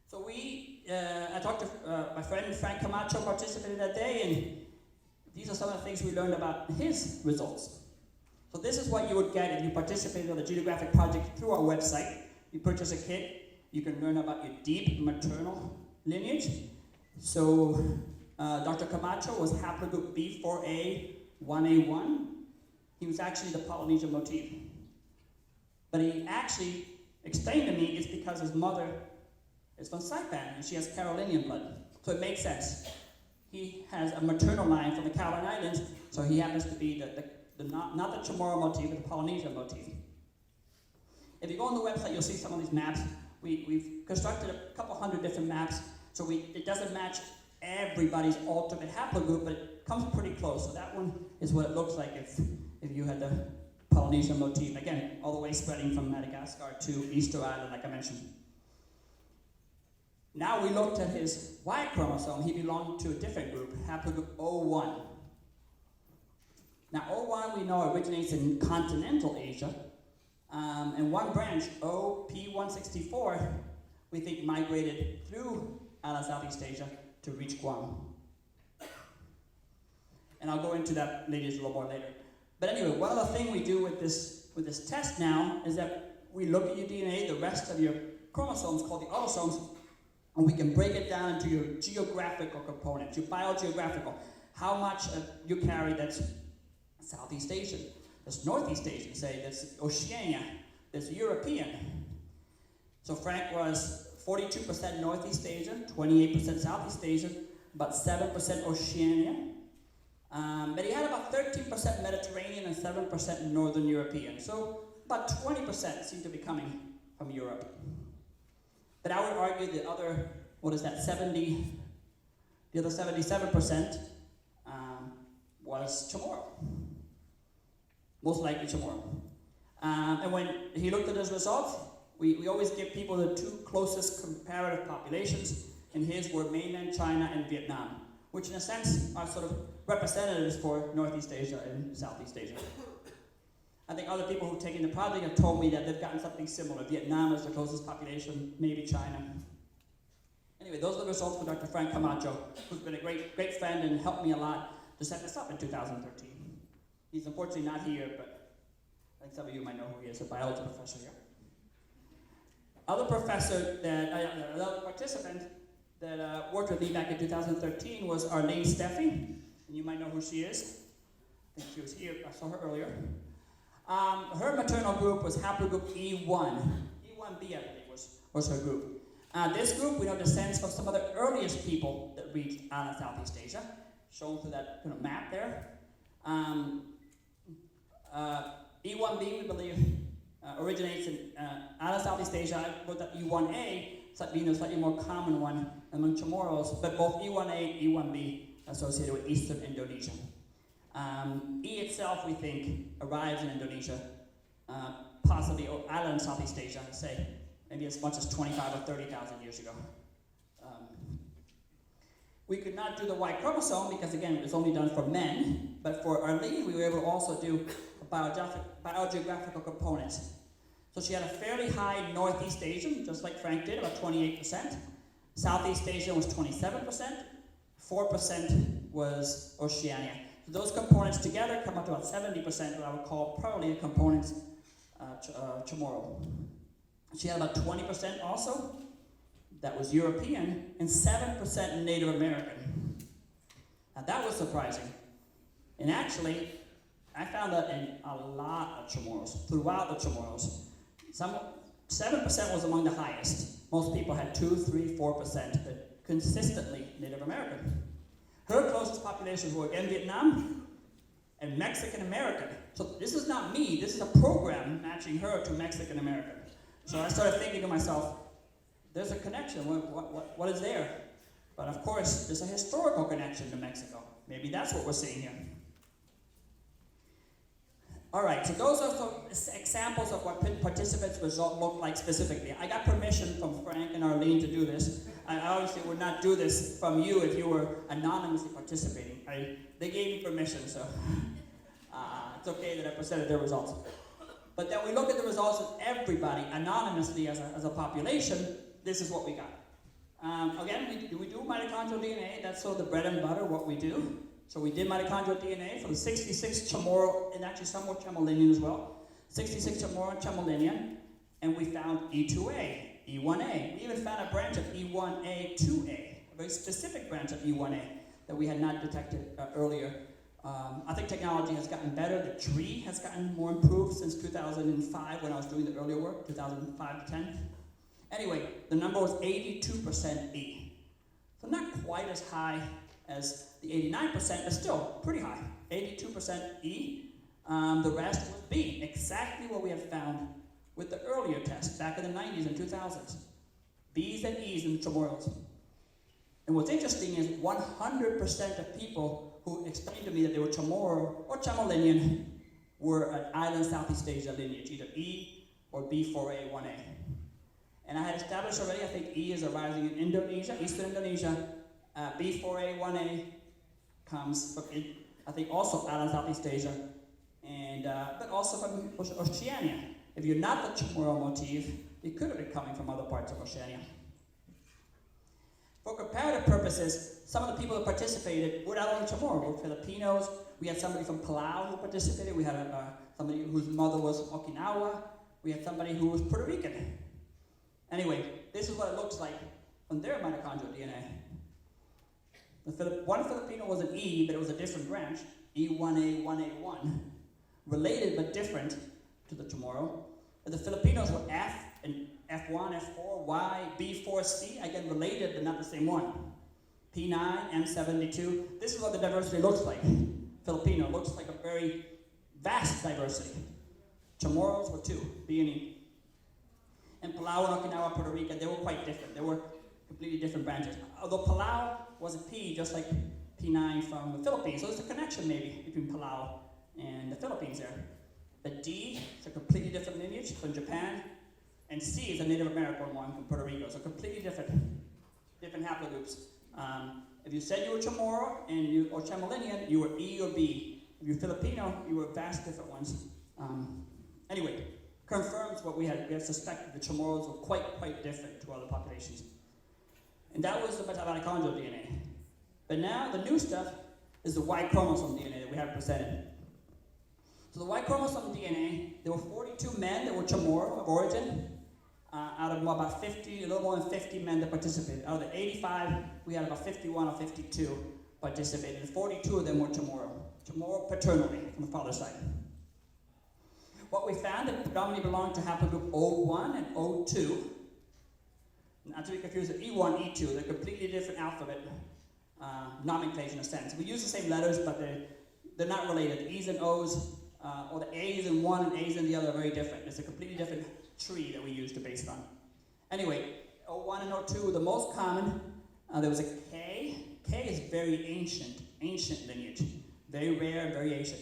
So I talked to my friend Frank Camacho, participated that day, and these are some of the things we learned about his results. So this is what you would get if you participated on the Geographic project through our website. You purchase a kit, you can learn about your deep maternal lineage. So Dr. Camacho was haplogroup B4A 1A1. He was actually the Polynesian motif. But he actually explained to me it's because his mother is from Saipan and she has Carolinian blood. So it makes sense. He has a maternal line from the Caroline Islands, so he happens to be not the Chamorro motif, but the Polynesian motif. If you go on the website, you'll see some of these maps. We've constructed a couple hundred different maps, so it doesn't match everybody's ultimate haplogroup, but it comes pretty close. So that one is what it looks like if you had the Polynesian motif. Again, all the way spreading from Madagascar to Easter Island, like I mentioned. Now we looked at his Y chromosome. He belonged to a different group, haplogroup O1. Now O1 we know originates in continental Asia, and one branch, OP164, we think migrated through Island Southeast Asia to reach Guam. And I'll go into that a little more later. But anyway, one other thing we do with this test now is that we look at your DNA, the rest of your chromosomes called the autosomes, and we can break it down into your geographical components, your biogeographical. How much you carry that's Southeast Asian, that's Northeast Asian, say, that's Oceania, that's European. So Frank was 42% Northeast Asian, 28% Southeast Asian, about 7% Oceania. But he had about 13% Mediterranean and 7% Northern European. So about 20% seem to be coming from Europe. But I would argue the other, the other 77% was Chamorro. Most likely Chamorro. And when he looked at his results, we always give people the two closest comparative populations, and his were mainland China and Vietnam, which in a sense are sort of representatives for Northeast Asia and Southeast Asia. I think other people who've taken the project have told me that they've gotten something similar. Vietnam is the closest population, maybe China. Anyway, those are the results for Dr. Frank Camacho, who's been a great friend and helped me a lot to set this up in 2013. He's unfortunately not here, but I think some of you might know who he is, a biology professor here. Other participant that worked with me back in 2013 was Arlene Steffi, and you might know who she is. I think she was here, I saw her earlier. Her maternal group was haplogroup E1. E1b, I believe, was her group. This group, we know, descends from some of the earliest people that reached Island Southeast Asia, shown through that map there. E1b, we believe, originates in Island Southeast Asia. I wrote that E1a, being a slightly more common one among Chamorros, but both E1a and E1b associated with Eastern Indonesia. E itself, we think, arrives in Indonesia, possibly Island Southeast Asia, say, maybe as much as 25 or 30,000 years ago. We could not do the Y chromosome because, again, it was only done for men, but for Arlene, we were able to also do biogeographical components. So she had a fairly high Northeast Asian, just like Frank did, about 28%. Southeast Asian was 27%. 4% was Oceania. So those components together come up to about 70%, what I would call probably a components Chamorro. She had about 20% also. That was European, and 7% Native American. Now that was surprising. And actually, I found that in a lot of Chamorros, throughout the Chamorros. 7% was among the highest. Most people had 2, 3, 4%, but consistently Native American. Her closest populations were again Vietnam and Mexican American. So this is not me, this is a program matching her to Mexican American. So I started thinking to myself, there's a connection, what is there? But of course, there's a historical connection to Mexico. Maybe that's what we're seeing here. All right, so those are some examples of what participants' result looked like specifically. I got permission from Frank and Arlene to do this. I obviously would not do this from you if you were anonymously participating. They gave me permission, so it's okay that I presented their results. But then we look at the results of everybody anonymously as a population. This is what we got. Again, we do mitochondrial DNA. That's sort of the bread and butter, what we do. So we did mitochondrial DNA for the 66 Chamorro, and actually some were Chamorlinian as well. 66 Chamorro and Chamorlinian, and we found E2A, E1A. We even found a branch of E1A2A, a very specific branch of E1A that we had not detected earlier. I think technology has gotten better. The tree has gotten more improved since 2005 when I was doing the earlier work, 2005 to 10. Anyway, the number was 82% E. So not quite as high as the 89%, but still pretty high. 82% E. The rest was B, exactly what we had found with the earlier test back in the 90s and 2000s. B's and E's in the Chamorros. And what's interesting is 100% of people who explained to me that they were Chamorro or Chamorlinian were an island Southeast Asia lineage, either E or B4A1A. And I had established already, I think E is arising in Indonesia, Eastern Indonesia. B4A1A comes from, I think, also island Southeast Asia, and but also from Oceania. If you're not the Chamorro motif, it could have been coming from other parts of Oceania. For comparative purposes, some of the people that participated were not only Chamorro, we were Filipinos. We had somebody from Palau who participated. We had somebody whose mother was Okinawa. We had somebody who was Puerto Rican. Anyway, this is what it looks like on their mitochondrial DNA. One Filipino was an E, but it was a different branch, E1A1A1, related but different to the Chamorro. The Filipinos were F and F1, F4, Y, B4C, again related but not the same one. P9, M72. This is what the diversity looks like. Filipino looks like a very vast diversity. Chamorros were 2, B and E. And Palau and Okinawa, Puerto Rico, they were quite different. They were completely different branches. Although Palau was a P, just like P9 from the Philippines. So there's a connection maybe between Palau and the Philippines there. But D is a completely different lineage from Japan. And C is a Native American one from Puerto Rico. So completely different haplogroups. If you said you were Chamorro or Chamorlinian, you were E or B. If you're Filipino, you were vast different ones. Anyway, confirms what we had suspected. The Chamorros were quite different to other populations. And that was the mitochondrial DNA. But now the new stuff is the Y-Chromosome DNA that we have presented. So the Y-Chromosome DNA, there were 42 men that were Chamorro of origin, out of about 50, a little more than 50 men that participated. Out of the 85, we had about 51 or 52 participated. And 42 of them were Chamorro paternally from the father's side. What we found, that predominantly belonged to haplogroup O1 and O2. Not to be confused with E1, E2, they're completely different alphabet nomenclature in a sense. We use the same letters, but they're not related. The E's and O's, or the A's in one and A's in the other are very different. It's a completely different tree that we use to base it on. Anyway, O1 and O2, the most common, there was a K. K is very ancient lineage. Very rare, very ancient.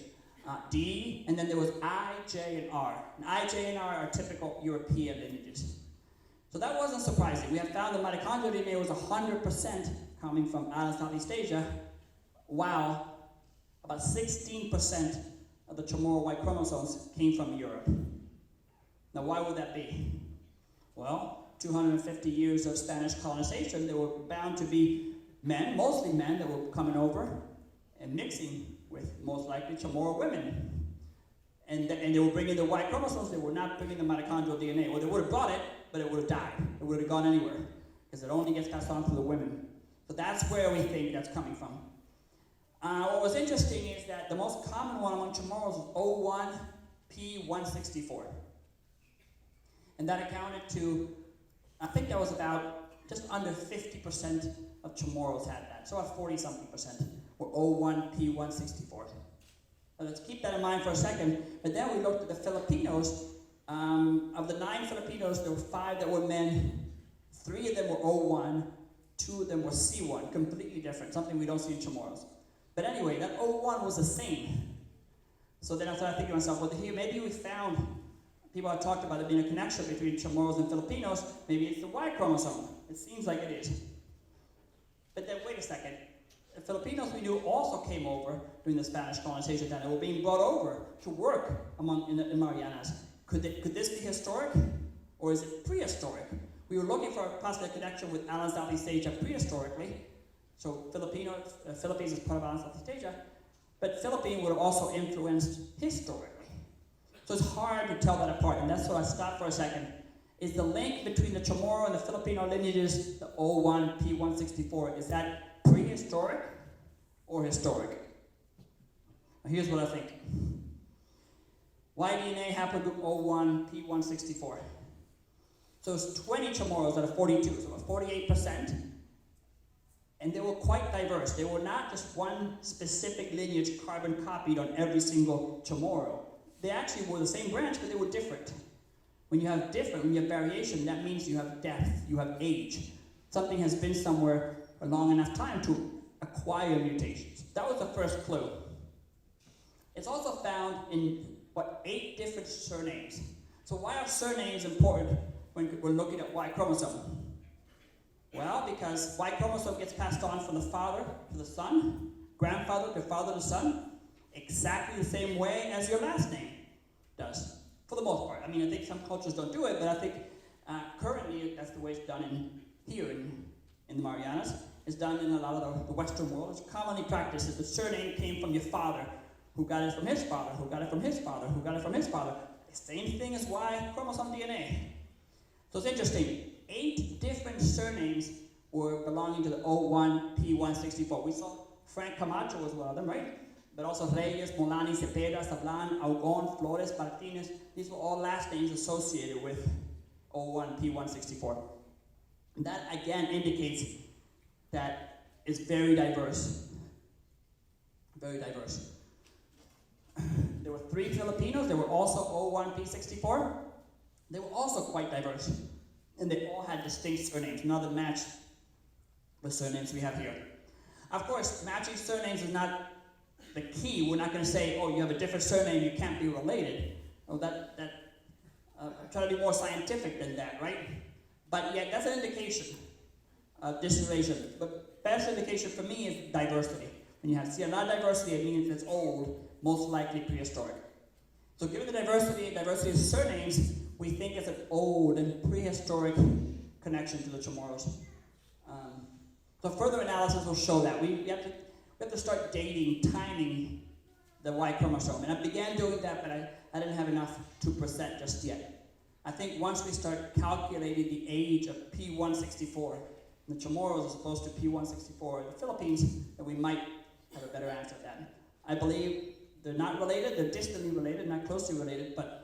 D, and then there was I, J, and R. And I, J, and R are typical European lineages. So that wasn't surprising. We had found the mitochondrial DNA was 100% coming from island Southeast Asia, while about 16% of the Chamorro Y chromosomes came from Europe. Now, why would that be? Well, 250 years of Spanish colonization, there were bound to be men, mostly men, that were coming over and mixing with most likely Chamorro women. And they were bringing the Y chromosomes, they were not bringing the mitochondrial DNA. Well, they would have brought it, but it would have died. It would have gone anywhere, because it only gets passed on to the women. So that's where we think that's coming from. What was interesting is that the most common one among Chamorros was O1P164. And that accounted to, I think that was about just under 50% of Chamorros had that. So about 40-something percent were O1P164. So let's keep that in mind for a second. But then we looked at the Filipinos. Of the 9 Filipinos, there were 5 that were men. 3 of them were O1, 2 of them were C1, completely different, something we don't see in Chamorros. But anyway, that O1 was the same. So then I started thinking to myself, well, here maybe we found, people have talked about there being a connection between Chamorros and Filipinos, maybe it's the Y chromosome. It seems like it is. But then wait a second. The Filipinos we knew also came over during the Spanish colonization time. They were being brought over to work in Marianas. Could this be historic, or is it prehistoric? We were looking for a possible connection with island Southeast Asia prehistorically, So Philippines is part of Southeast Asia, but Philippines would have also influenced historically. So it's hard to tell that apart, and that's why I stopped for a second. Is the link between the Chamorro and the Filipino lineages, the O1, P164, is that prehistoric or historic? Now here's what I think. Y-DNA haplogroup O1, P164. So it's 20 Chamorros out of 42, so about 48%. And they were quite diverse. They were not just one specific lineage carbon copied on every single Chamorro. They actually were the same branch, but they were different. When you have variation, that means you have depth, you have age. Something has been somewhere a long enough time to acquire mutations. That was the first clue. It's also found in, 8 different surnames. So why are surnames important when we're looking at Y chromosome? Well, because Y chromosome gets passed on from the father to the son, grandfather to father to son, exactly the same way as your last name does, for the most part. I mean, I think some cultures don't do it, but I think currently that's the way it's done here in the Marianas. It's done in a lot of the Western world. It's commonly practiced that the surname came from your father, who got it from his father, who got it from his father, who got it from his father. The same thing as Y chromosome DNA. So it's interesting. 8 different surnames were belonging to the O1 P164. We saw Frank Camacho was one of them, right? But also Reyes, Molani, Cepeda, Sablan, Algon, Flores, Martinez. These were all last names associated with O1 P164. That again indicates that it's very diverse. Very diverse. There were 3 Filipinos. There were also O1 P64. They were also quite diverse. And they all had distinct surnames, none that match the surnames we have here. Of course, matching surnames is not the key. We're not going to say, oh, you have a different surname, you can't be related. Oh, try to be more scientific than that, right? But yet, that's an indication of disrelation. But best indication for me is diversity. When you see a lot of diversity, it means it's old, most likely prehistoric. So given the diversity of surnames, we think it's an old and prehistoric connection to the Chamorros. So further analysis will show that. We have to start dating, timing the Y chromosome. And I began doing that, but I didn't have enough to present just yet. I think once we start calculating the age of P164, the Chamorros as opposed to P164 in the Philippines, then we might have a better answer to that. I believe they're not related, they're distantly related, not closely related, but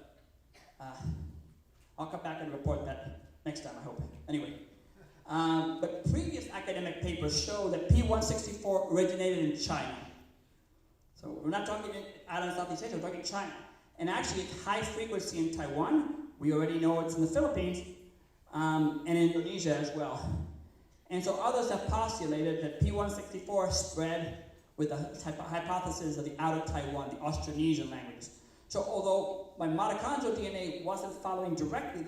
I'll come back and report that next time, I hope. Anyway, but previous academic papers show that P164 originated in China. So we're not talking out in Southeast Asia, we're talking China. And actually it's high frequency in Taiwan. We already know it's in the Philippines, and Indonesia as well. And so others have postulated that P164 spread with the hypothesis of the outer Taiwan, the Austronesian languages. So although my mitochondrial DNA wasn't following directly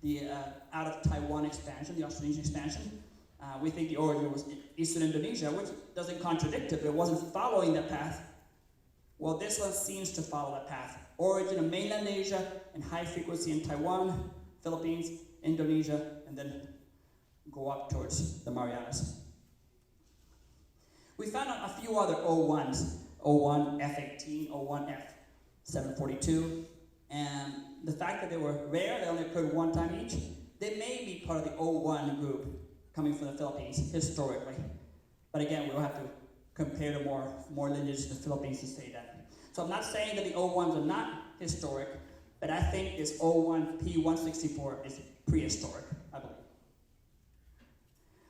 the out of Taiwan expansion, the Austronesian expansion, we think the origin was Eastern Indonesia, which doesn't contradict it, but it wasn't following that path. Well, this one seems to follow that path. Origin of mainland Asia and high frequency in Taiwan, Philippines, Indonesia, and then go up towards the Marianas. We found out a few other O1s, O1F18, O1F742, and the fact that they were rare, they only occurred one time each, they may be part of the O1 group coming from the Philippines historically. But again, we'll have to compare to more lineages in the Philippines to say that. So I'm not saying that the O1s are not historic, but I think this O1 P164 is prehistoric, I believe.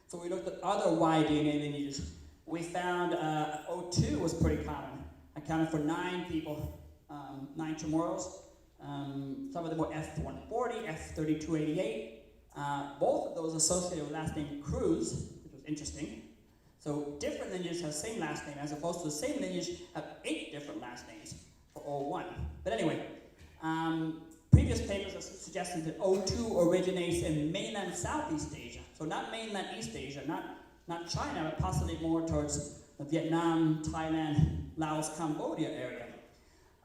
So we looked at other Y DNA lineages. We found O2 was pretty common. Accounted for 9 people, 9 Chamorros. Some of them were F140, F3288. Both of those associated with the last name Cruz, which was interesting. So different lineages have the same last name, as opposed to the same lineage have 8 different last names for O1. But anyway, previous papers have suggested that O2 originates in mainland Southeast Asia. So not mainland East Asia, not China, but possibly more towards the Vietnam, Thailand, Laos, Cambodia area.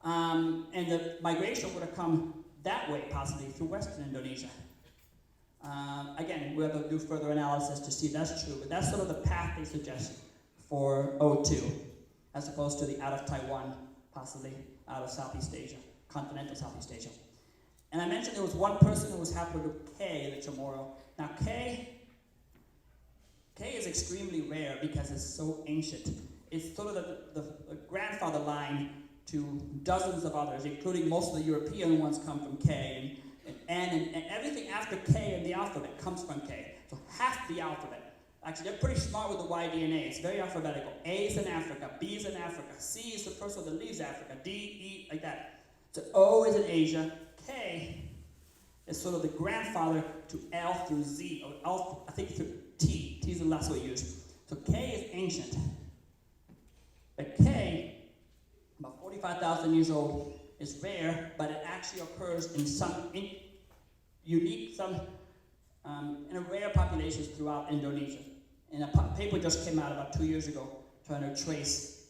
And the migration would have come that way, possibly through Western Indonesia. Again, we have to do further analysis to see if that's true, but that's sort of the path they suggest for O2, as opposed to the out of Taiwan, possibly out of Southeast Asia, continental Southeast Asia. And I mentioned there was one person who was haplogroup K, the Chamorro. Now K is extremely rare because it's so ancient. It's sort of the grandfather line to dozens of others, including most of the European ones come from K, and everything after K in the alphabet comes from K. So half the alphabet. Actually, they're pretty smart with the Y-DNA. It's very alphabetical. A is in Africa, B is in Africa, C is the first one that leaves Africa, D, E, like that. So O is in Asia, K is sort of the grandfather to L through Z, or L, I think through T. T is the last way used. So K is ancient. But K, about 45,000 years old, is rare, but it actually occurs in some in rare populations throughout Indonesia. And a paper just came out about 2 years ago trying to trace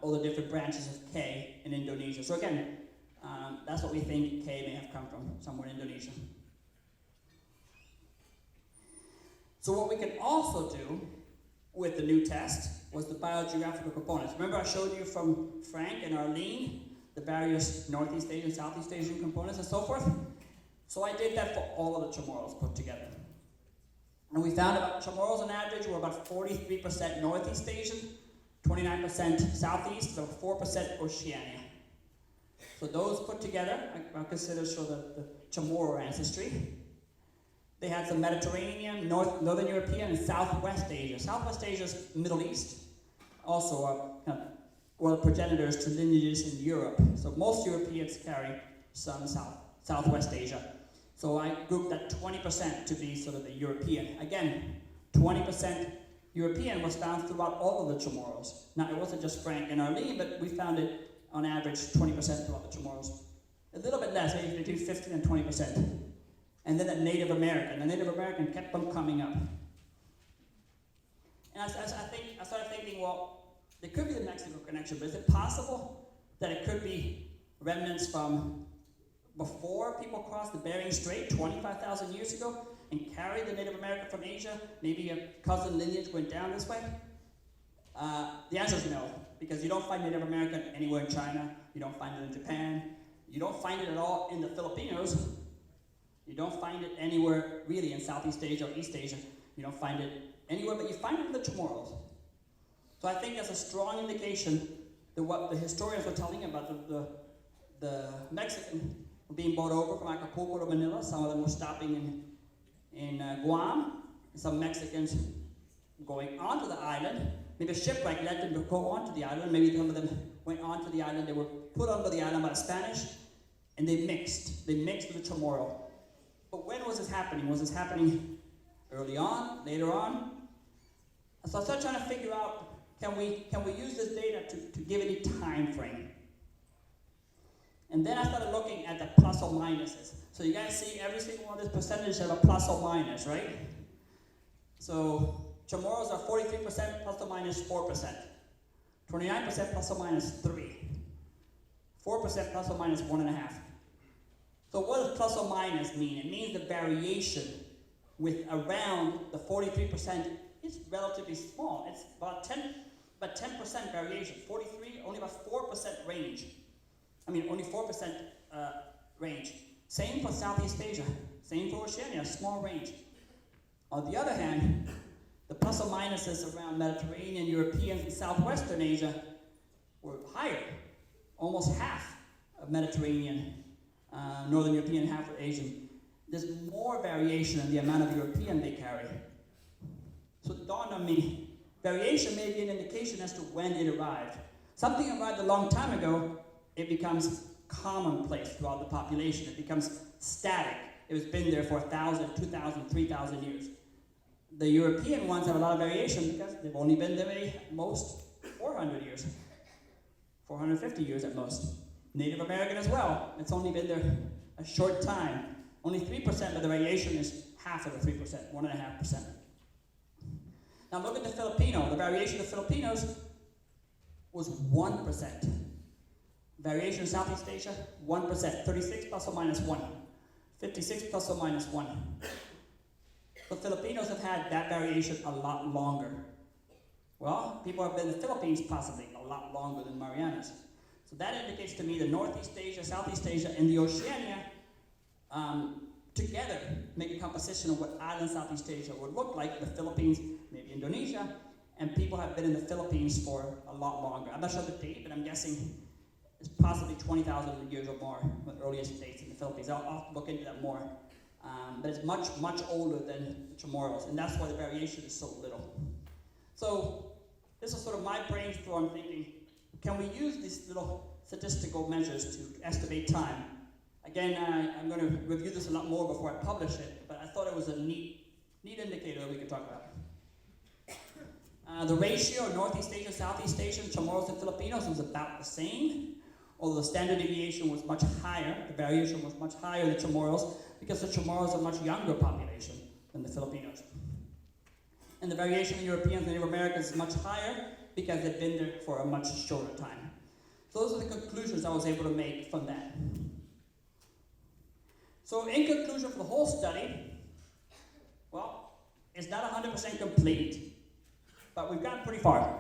all the different branches of K in Indonesia. So again, that's what we think K may have come from, somewhere in Indonesia. So what we can also do with the new test was the biogeographical components. Remember I showed you from Frank and Arlene the various Northeast Asian, Southeast Asian components and so forth? So I did that for all of the Chamorros put together. And we found about Chamorros on average were about 43% Northeast Asian, 29% Southeast, about 4% Oceania. So those put together, I consider show the Chamorro ancestry. They had some Mediterranean, Northern European, and Southwest Asia. Southwest Asia is Middle East. Also kind of one of the progenitors to lineages in Europe. So most Europeans carry some Southwest Asia. So I grouped that 20% to be sort of the European. Again, 20% European was found throughout all of the Chamorros. Now it wasn't just Frank and Arlene, but we found it on average 20% throughout the Chamorros. A little bit less, maybe between 15 and 20%. And then the Native American kept on coming up. And I started thinking, well, there could be the Mexico connection, but is it possible that it could be remnants from before people crossed the Bering Strait 25,000 years ago and carried the Native American from Asia? Maybe a cousin lineage went down this way? The answer is no, because you don't find Native American anywhere in China, you don't find it in Japan, you don't find it at all in the Filipinos, you don't find it anywhere really in Southeast Asia or East Asia, you don't find it anywhere, but you find it in the Chamorros. So I think that's a strong indication that what the historians were telling about the Mexican were being brought over from Acapulco to Manila. Some of them were stopping in Guam. Some Mexicans going onto the island. Maybe a shipwreck led them to go onto the island. Maybe some of them went onto the island. They were put onto the island by the Spanish, and they mixed. They mixed with the Chamorro. But when was this happening? Was this happening early on, later on? So I started trying to figure out, can we use this data to give any time frame? And then I started looking at the plus or minuses. So you guys see every single one of this percentage have a plus or minus, right? So Chamorros are 43% plus or minus 4%. 29% plus or minus 3. 4% plus or minus 1.5. So what does plus or minus mean? It means the variation with around the 43% is relatively small. It's about 10% variation. 43, only about 4% range. Only 4% range. Same for Southeast Asia. Same for Oceania, small range. On the other hand, the plus or minuses around Mediterranean, European, and Southwestern Asia were higher. Almost half of Mediterranean, Northern European, half of Asian. There's more variation in the amount of European they carry. So it dawned on me, variation may be an indication as to when it arrived. Something arrived a long time ago, it becomes commonplace throughout the population. It becomes static. It has been there for 1,000, 2,000, 3,000 years. The European ones have a lot of variation because they've only been there at most 400 years. 450 years at most. Native American as well. It's only been there a short time. Only 3% of the variation is half of the 3%, 1.5%. Now look at the Filipino. The variation of the Filipinos was 1%. Variation in Southeast Asia, 1%. 36 plus or minus 1. 56 plus or minus 1. the Filipinos have had that variation a lot longer. Well, people have been in the Philippines possibly a lot longer than Marianas. So that indicates to me that Northeast Asia, Southeast Asia, and the Oceania together make a composition of what island Southeast Asia would look like, the Philippines, maybe Indonesia, and people have been in the Philippines for a lot longer. I'm not sure the date, but I'm guessing it's possibly 20,000 years or more, the earliest dates in the Philippines. I'll look into that more. But it's much, much older than the Chamorros, and that's why the variation is so little. So this is sort of my brainstorm thinking, can we use these little statistical measures to estimate time? Again, I'm going to review this a lot more before I publish it, but I thought it was a neat indicator that we could talk about. The ratio of Northeast Asia, Southeast Asian, Chamorros, and Filipinos was about the same, although the standard deviation was much higher. The variation was much higher than Chamorros because the Chamorros are a much younger population than the Filipinos. And the variation in Europeans and Native Americans is much higher because they've been there for a much shorter time. So those are the conclusions I was able to make from that. So in conclusion for the whole study, well, it's not 100% complete, but we've gotten pretty far.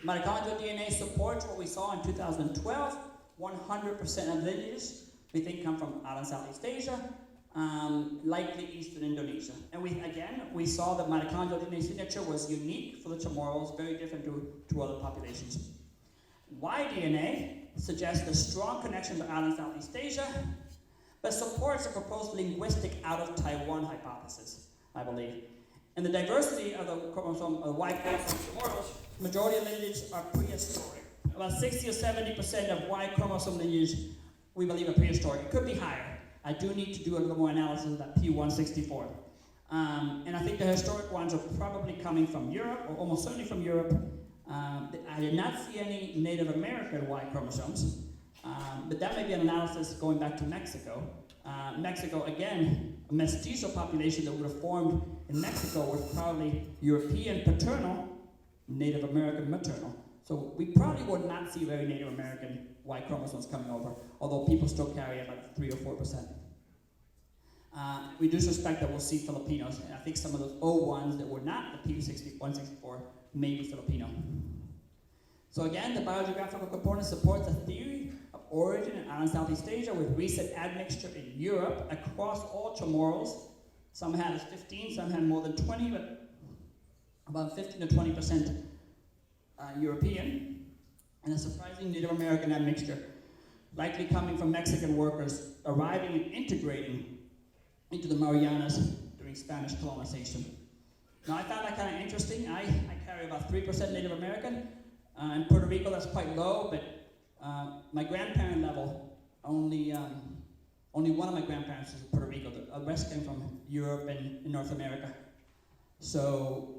Mitochondrial DNA supports what we saw in 2012. 100% of lineages we think come from island Southeast Asia, likely Eastern Indonesia. And we saw that mitochondrial DNA signature was unique for the Chamorros, very different to other populations. Y-DNA suggests a strong connection to island Southeast Asia, but supports a proposed linguistic out-of-Taiwan hypothesis, I believe. And the diversity of the chromosome of Y-chromosome Chamorros, majority of lineages are prehistoric. About 60 or 70% of Y-chromosome lineages we believe are prehistoric. It could be higher. I do need to do a little more analysis of that P164. And I think the historic ones are probably coming from Europe, or almost certainly from Europe. I did not see any Native American Y chromosomes, but that may be an analysis going back to Mexico. Mexico, again, a mestizo population that would have formed in Mexico was probably European paternal, Native American maternal. So we probably would not see very Native American Y chromosomes coming over, although people still carry about 3 or 4%. We do suspect that we'll see Filipinos, and I think some of those O1s that were not the P164 may be Filipino. So again, the biogeographical component supports a theory of origin in island Southeast Asia with recent admixture in Europe across all Chamorros. Some had as 15, some had more than 20, but about 15 to 20% European, and a surprising Native American admixture, likely coming from Mexican workers arriving and integrating into the Marianas during Spanish colonization. Now I found that kind of interesting. I carry about 3% Native American. In Puerto Rico that's quite low, but my grandparent level, only one of my grandparents was in Puerto Rico. The rest came from Europe and North America. So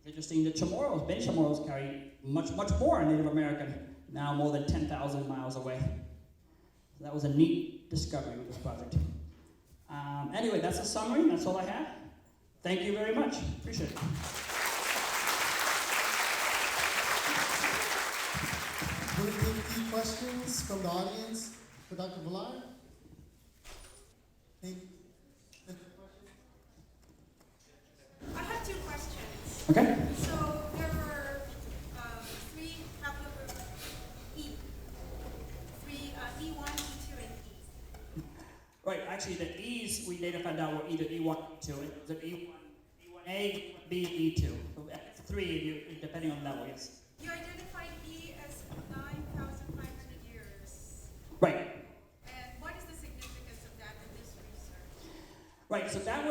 interesting, the Chamorros, many Chamorros carry much more Native American, now more than 10,000 miles away. So that was a neat discovery with this project. Anyway, that's a summary, that's all I have. Thank you very much, appreciate it. We'll take a few questions from the audience for Dr. Vilar. Thank you. I have 2 questions. Okay. So there were 3 haplogroups E. 3 E1, E2, and E. Right, actually the E's we later found out were either E1 or E2. It was E1, E1A, B, E2. So 3 depending on level, yes. You identified E as 9,500 years. Right. And what is the significance of that in this research? Right, so that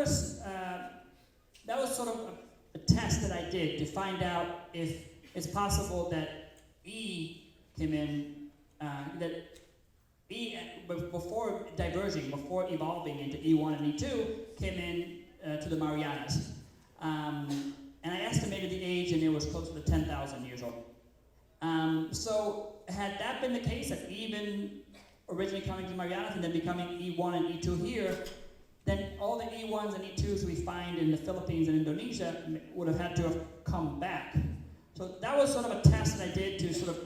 was sort of a test that I did to find out if it's possible that E came in, that E, before diverging, before evolving into E1 and E2, came in to the Marianas. And I estimated the age, and it was closer to 10,000 years old. So had that been the case, that even originally coming to the Marianas and then becoming E1 and E2 here, then all the E1s and E2s we find in the Philippines and Indonesia would have had to have come back. So that was sort of a test that I did to sort of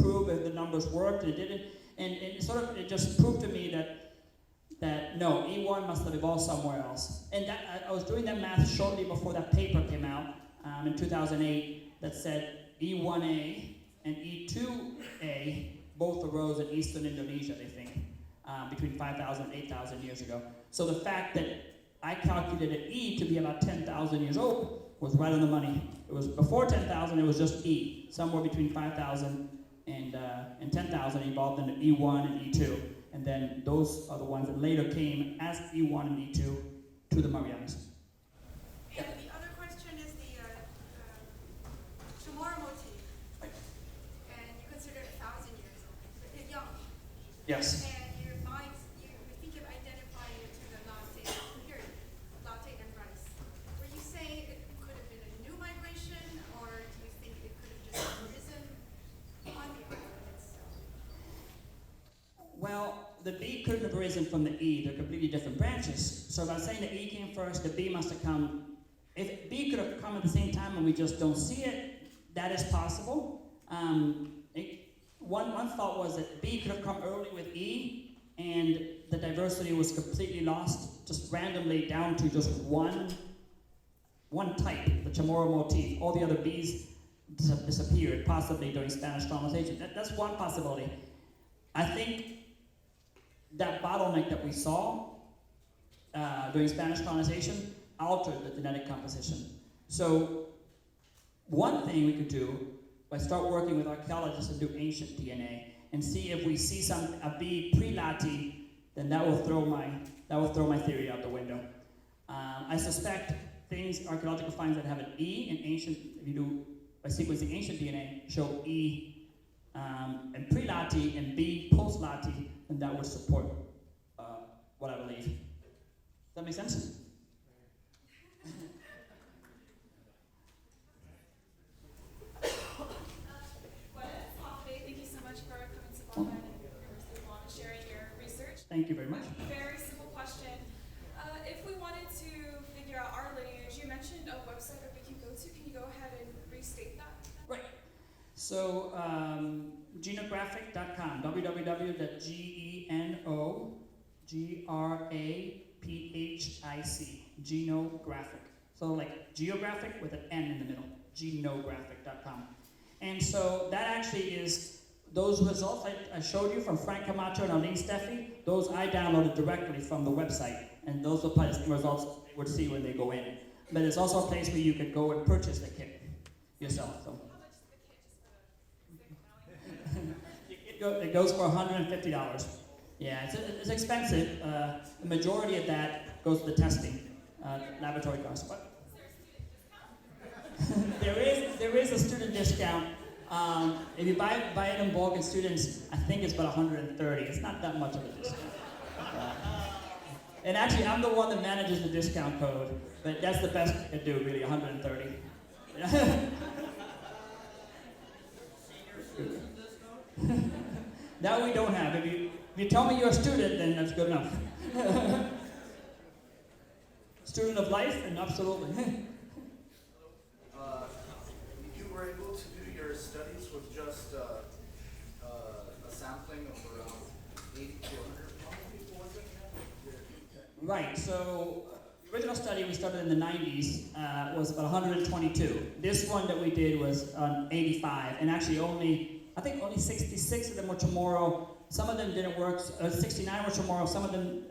prove if the numbers worked, and it didn't. And it just proved to me that that no, E1 must have evolved somewhere else. And that I was doing that math shortly before that paper came out in 2008 that said E1A and E2A both arose in eastern Indonesia, they think, between 5,000 and 8,000 years ago. So the fact that I calculated E to be about 10,000 years old was right on the money. It was before 10,000, it was just E. Somewhere between 5,000 and 10,000 evolved into E1 and E2. And then those are the ones that later came as E1 and E2 to the Marianas. And the other question is the Chamorro motif. Right. And you consider it 1,000 years old. It's young. Yes. And you think of identifying it to the latte period, latte and rice. Were you saying it could have been a new migration, or do you think it could have just arisen on the island itself? Well, the B couldn't have arisen from the E. They're completely different branches. So if I'm saying the E came first, the B must have come. If B could have come at the same time and we just don't see it, that is possible. One thought was that B could have come early with E, and the diversity was completely lost, just randomly down to just one type, the Chamorro motif. All the other Bs disappeared, possibly during Spanish colonization. That's one possibility. I think that bottleneck that we saw during Spanish colonization altered the genetic composition. So one thing we could do was start working with archaeologists and do ancient DNA and see if we see a B pre-Lati, then that will throw my theory out the window. I suspect archaeological finds that have an E in ancient, if you do by sequencing ancient DNA, show E and pre-Lati and B post-Lati, and that would support what I believe. Does that make sense? Thank you so much for coming to Guam and University of Guam and sharing your research. Thank you very much. Very simple question. If we wanted to figure out our lineage, you mentioned a website that we can go to. Can you go ahead and restate that? Right. So, Genographic.com, www.Genographic, Genographic. So like geographic with an N in the middle, Genographic.com. And so that actually is those results I showed you from Frank Camacho and Arlene Steffi, those I downloaded directly from the website, and those are the results we'll see when they go in. But it's also a place where you could go and purchase the kit yourself. So. How much is the kit? Just for the It goes for $150. Yeah, it's expensive. The majority of that goes to the testing, laboratory costs. But there is a student discount. If you buy it in bulk and students, I think it's about $130. It's not that much of a discount. And actually, I'm the one that manages the discount code, but that's the best I can do, really, $130. That we don't have. If you tell me you're a student, then that's good enough. Student of life, and absolutely. You were able to do your studies with just a sampling of around 80 to 100 people, was it? Right, so the original study we started in the 90s was about 122. This one that we did was 85, and actually I think only 66 of them were Chamorro. Some of them didn't work, 69 were Chamorro, some of them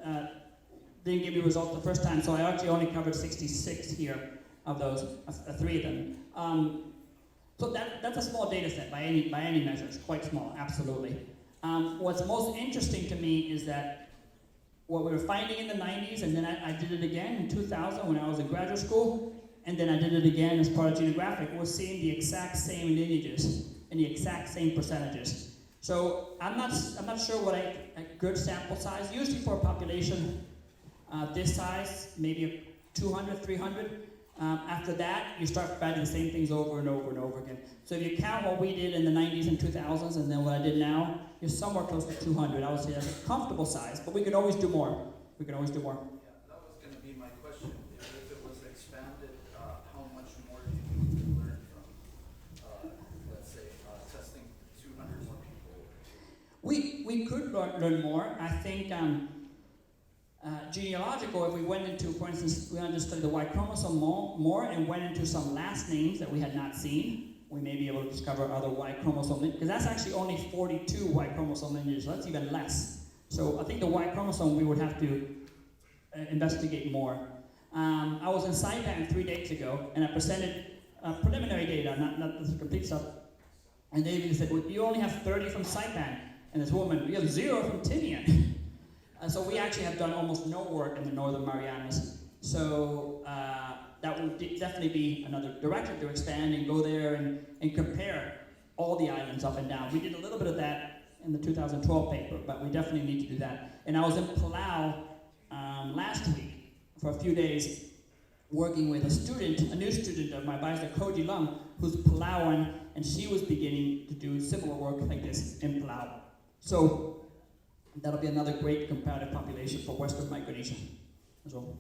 didn't give me results the first time, so I actually only covered 66 here of those, 3 of them. So that's a small data set by any measure. It's quite small, absolutely. What's most interesting to me is that what we were finding in the 90s, and then I did it again in 2000 when I was in graduate school, and then I did it again as part of Geographic, we're seeing the exact same lineages and the exact same percentages. So I'm not sure what a good sample size, usually for a population this size, maybe 200, 300. After that, you start finding the same things over and over and over again. So if you count what we did in the 90s and 2000s and then what I did now, you're somewhere close to 200. I would say that's a comfortable size, but we could always do more. We could always do more. Yeah, that was going to be my question. If it was expanded, how much more do you think you could learn from, let's say, testing 200 more people? We could learn more. I think Genealogical, if we went into, for instance, we wanted to study the Y chromosome more and went into some last names that we had not seen, we may be able to discover other Y chromosome, because that's actually only 42 Y chromosome lineages, so that's even less. So I think the Y chromosome we would have to investigate more. I was in Saipan 3 days ago, and I presented preliminary data, not the complete stuff, and they even said, well, you only have 30 from Saipan, and this woman, we have 0 from Tinian. So we actually have done almost no work in the Northern Marianas. So that will definitely be another direction to expand and go there and compare all the islands up and down. We did a little bit of that in the 2012 paper, but we definitely need to do that. And I was in Palau last week for a few days working with a new student of my Baista Koji Lung, who's Palauan, and she was beginning to do similar work like this in Palau. So that'll be another great comparative population for Western Micronesia as well.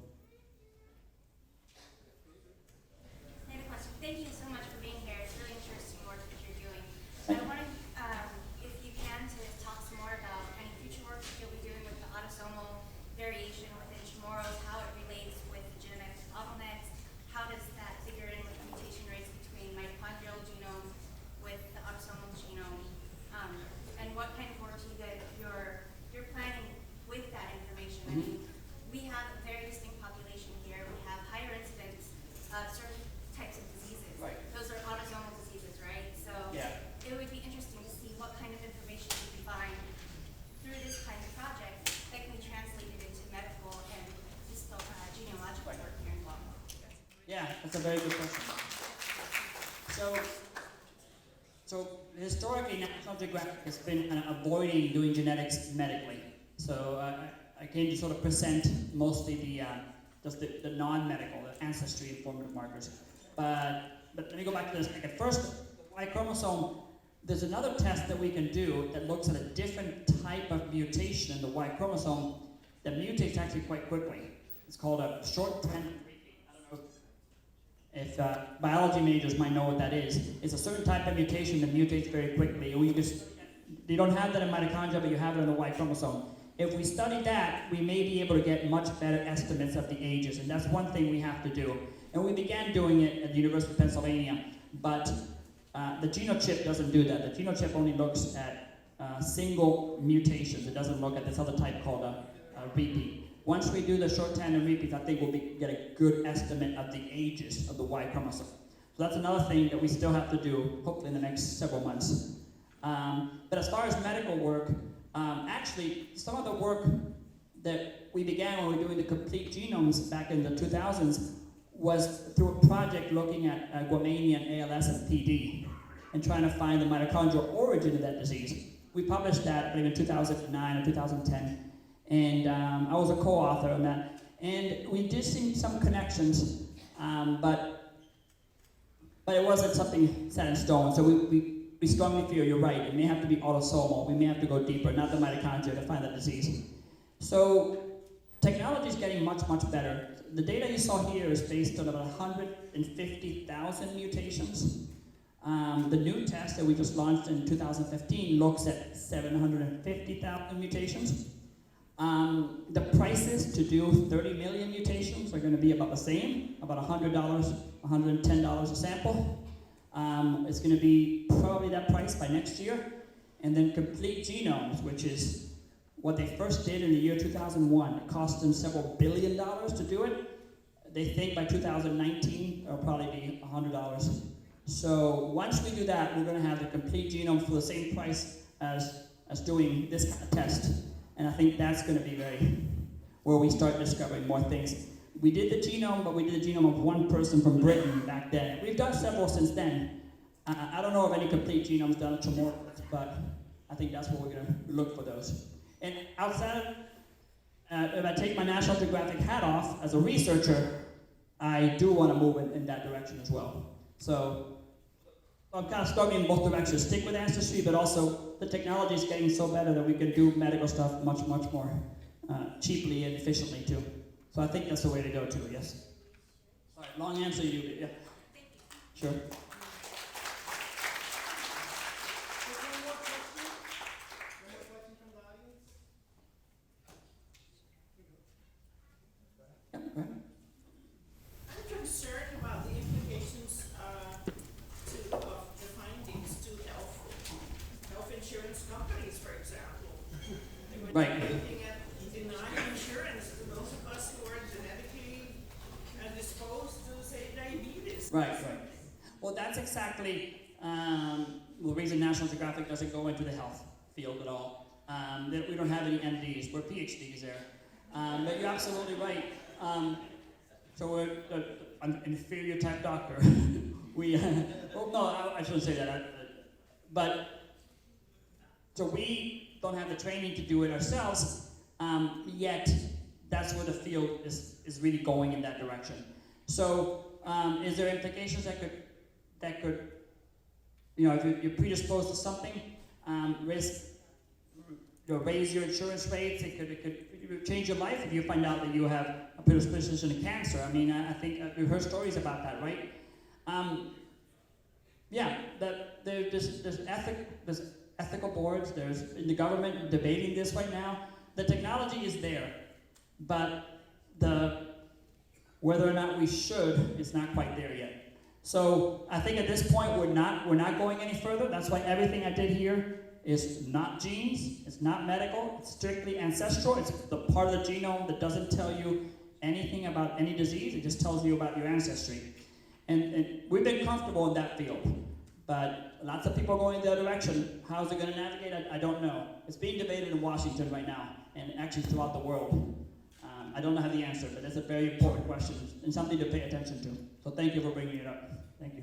I have a question. Thank you so much for being here. It's really interesting work that you're doing. I wanted, if you can, to talk some more about any future work that you'll be doing with the autosomal variation within Chamorros, how it relates with the genetic bottlenecks, how does that figure in with the mutation rates between mitochondrial genome with the autosomal genome, and what kind of work you're planning with that information. I mean, we have a very distinct population here. We have higher incidence of certain types of diseases. Right. Those are autosomal diseases, right? So Yeah. it would be interesting to see what kind of information you can find through this kind of project that can be translated into medical and genealogical work here in Guam. Yeah, that's a very good question. So historically, National Geographic has been kind of avoiding doing genetics medically. So I came to sort of present mostly the non-medical, the ancestry informative markers. But let me go back to this. At first, Y chromosome, there's another test that we can do that looks at a different type of mutation in the Y chromosome that mutates actually quite quickly. It's called a short tandem repeat. I don't know if biology majors might know what that is. It's a certain type of mutation that mutates very quickly. You don't have that in mitochondria, but you have it in the Y chromosome. If we study that, we may be able to get much better estimates of the ages, and that's one thing we have to do. And we began doing it at the University of Pennsylvania, but the genochip doesn't do that. The genochip only looks at single mutations. It doesn't look at this other type called a repeat. Once we do the short tandem repeats, I think we'll get a good estimate of the ages of the Y chromosome. So that's another thing that we still have to do, hopefully in the next several months. But as far as medical work, actually, some of the work that we began when we were doing the complete genomes back in the 2000s was through a project looking at Guamanian ALS and PD and trying to find the mitochondrial origin of that disease. We published that, I believe, in 2009 or 2010. And I was a co-author on that. And we did see some connections, but it wasn't something set in stone. So we strongly feel you're right. It may have to be autosomal. We may have to go deeper, not the mitochondria, to find the disease. So technology is getting much, much better. The data you saw here is based on about 150,000 mutations. The new test that we just launched in 2015 looks at 750,000 mutations. The prices to do 30 million mutations are going to be about the same, about $100, $110 a sample. It's going to be probably that price by next year. And then complete genomes, which is what they first did in the year 2001. It cost them several $1 billion to do it. They think by 2019 it'll probably be $100. So once we do that, we're going to have the complete genome for the same price as doing this kind of test. And I think that's going to be where we start discovering more things. We did the genome, but we did the genome of one person from Britain back then. We've done several since then. I don't know of any complete genomes done at Chamorros, but I think that's what we're going to look for those. And outside, if I take my National Geographic hat off as a researcher, I do want to move in that direction as well. So I'm kind of struggling in both directions. Stick with ancestry, but also the technology is getting so better that we can do medical stuff much, much more cheaply and efficiently too. So I think that's the way to go too, yes. All right, long answer, yeah. Thank you. Sure. One more question from the audience? Right. Looking at denying insurance to those of us who are genetically disposed to, say, diabetes. Right. Well, that's exactly the reason National Geographic doesn't go into the health field at all. That we don't have any MDs, we're PhDs there. But you're absolutely right. So we're an inferior type doctor. We, well, no, I shouldn't say that. But, so we don't have the training to do it ourselves, yet that's where the field is really going in that direction. So, is there implications that could, you know, if you're predisposed to something, raise your insurance rates? It could change your life if you find out that you have a predisposition to cancer. I mean, I think we've heard stories about that, right? There's ethical boards. There's in the government debating this right now. The technology is there, but whether or not we should is not quite there yet. So I think at this point we're not going any further. That's why everything I did here is not genes, it's not medical, it's strictly ancestral. It's the part of the genome that doesn't tell you anything about any disease. It just tells you about your ancestry. And we've been comfortable in that field, but lots of people are going the other direction. How is it going to navigate? I don't know. It's being debated in Washington right now, and actually throughout the world. I don't know the answer, but it's a very important question and something to pay attention to. So thank you for bringing it up. Thank you.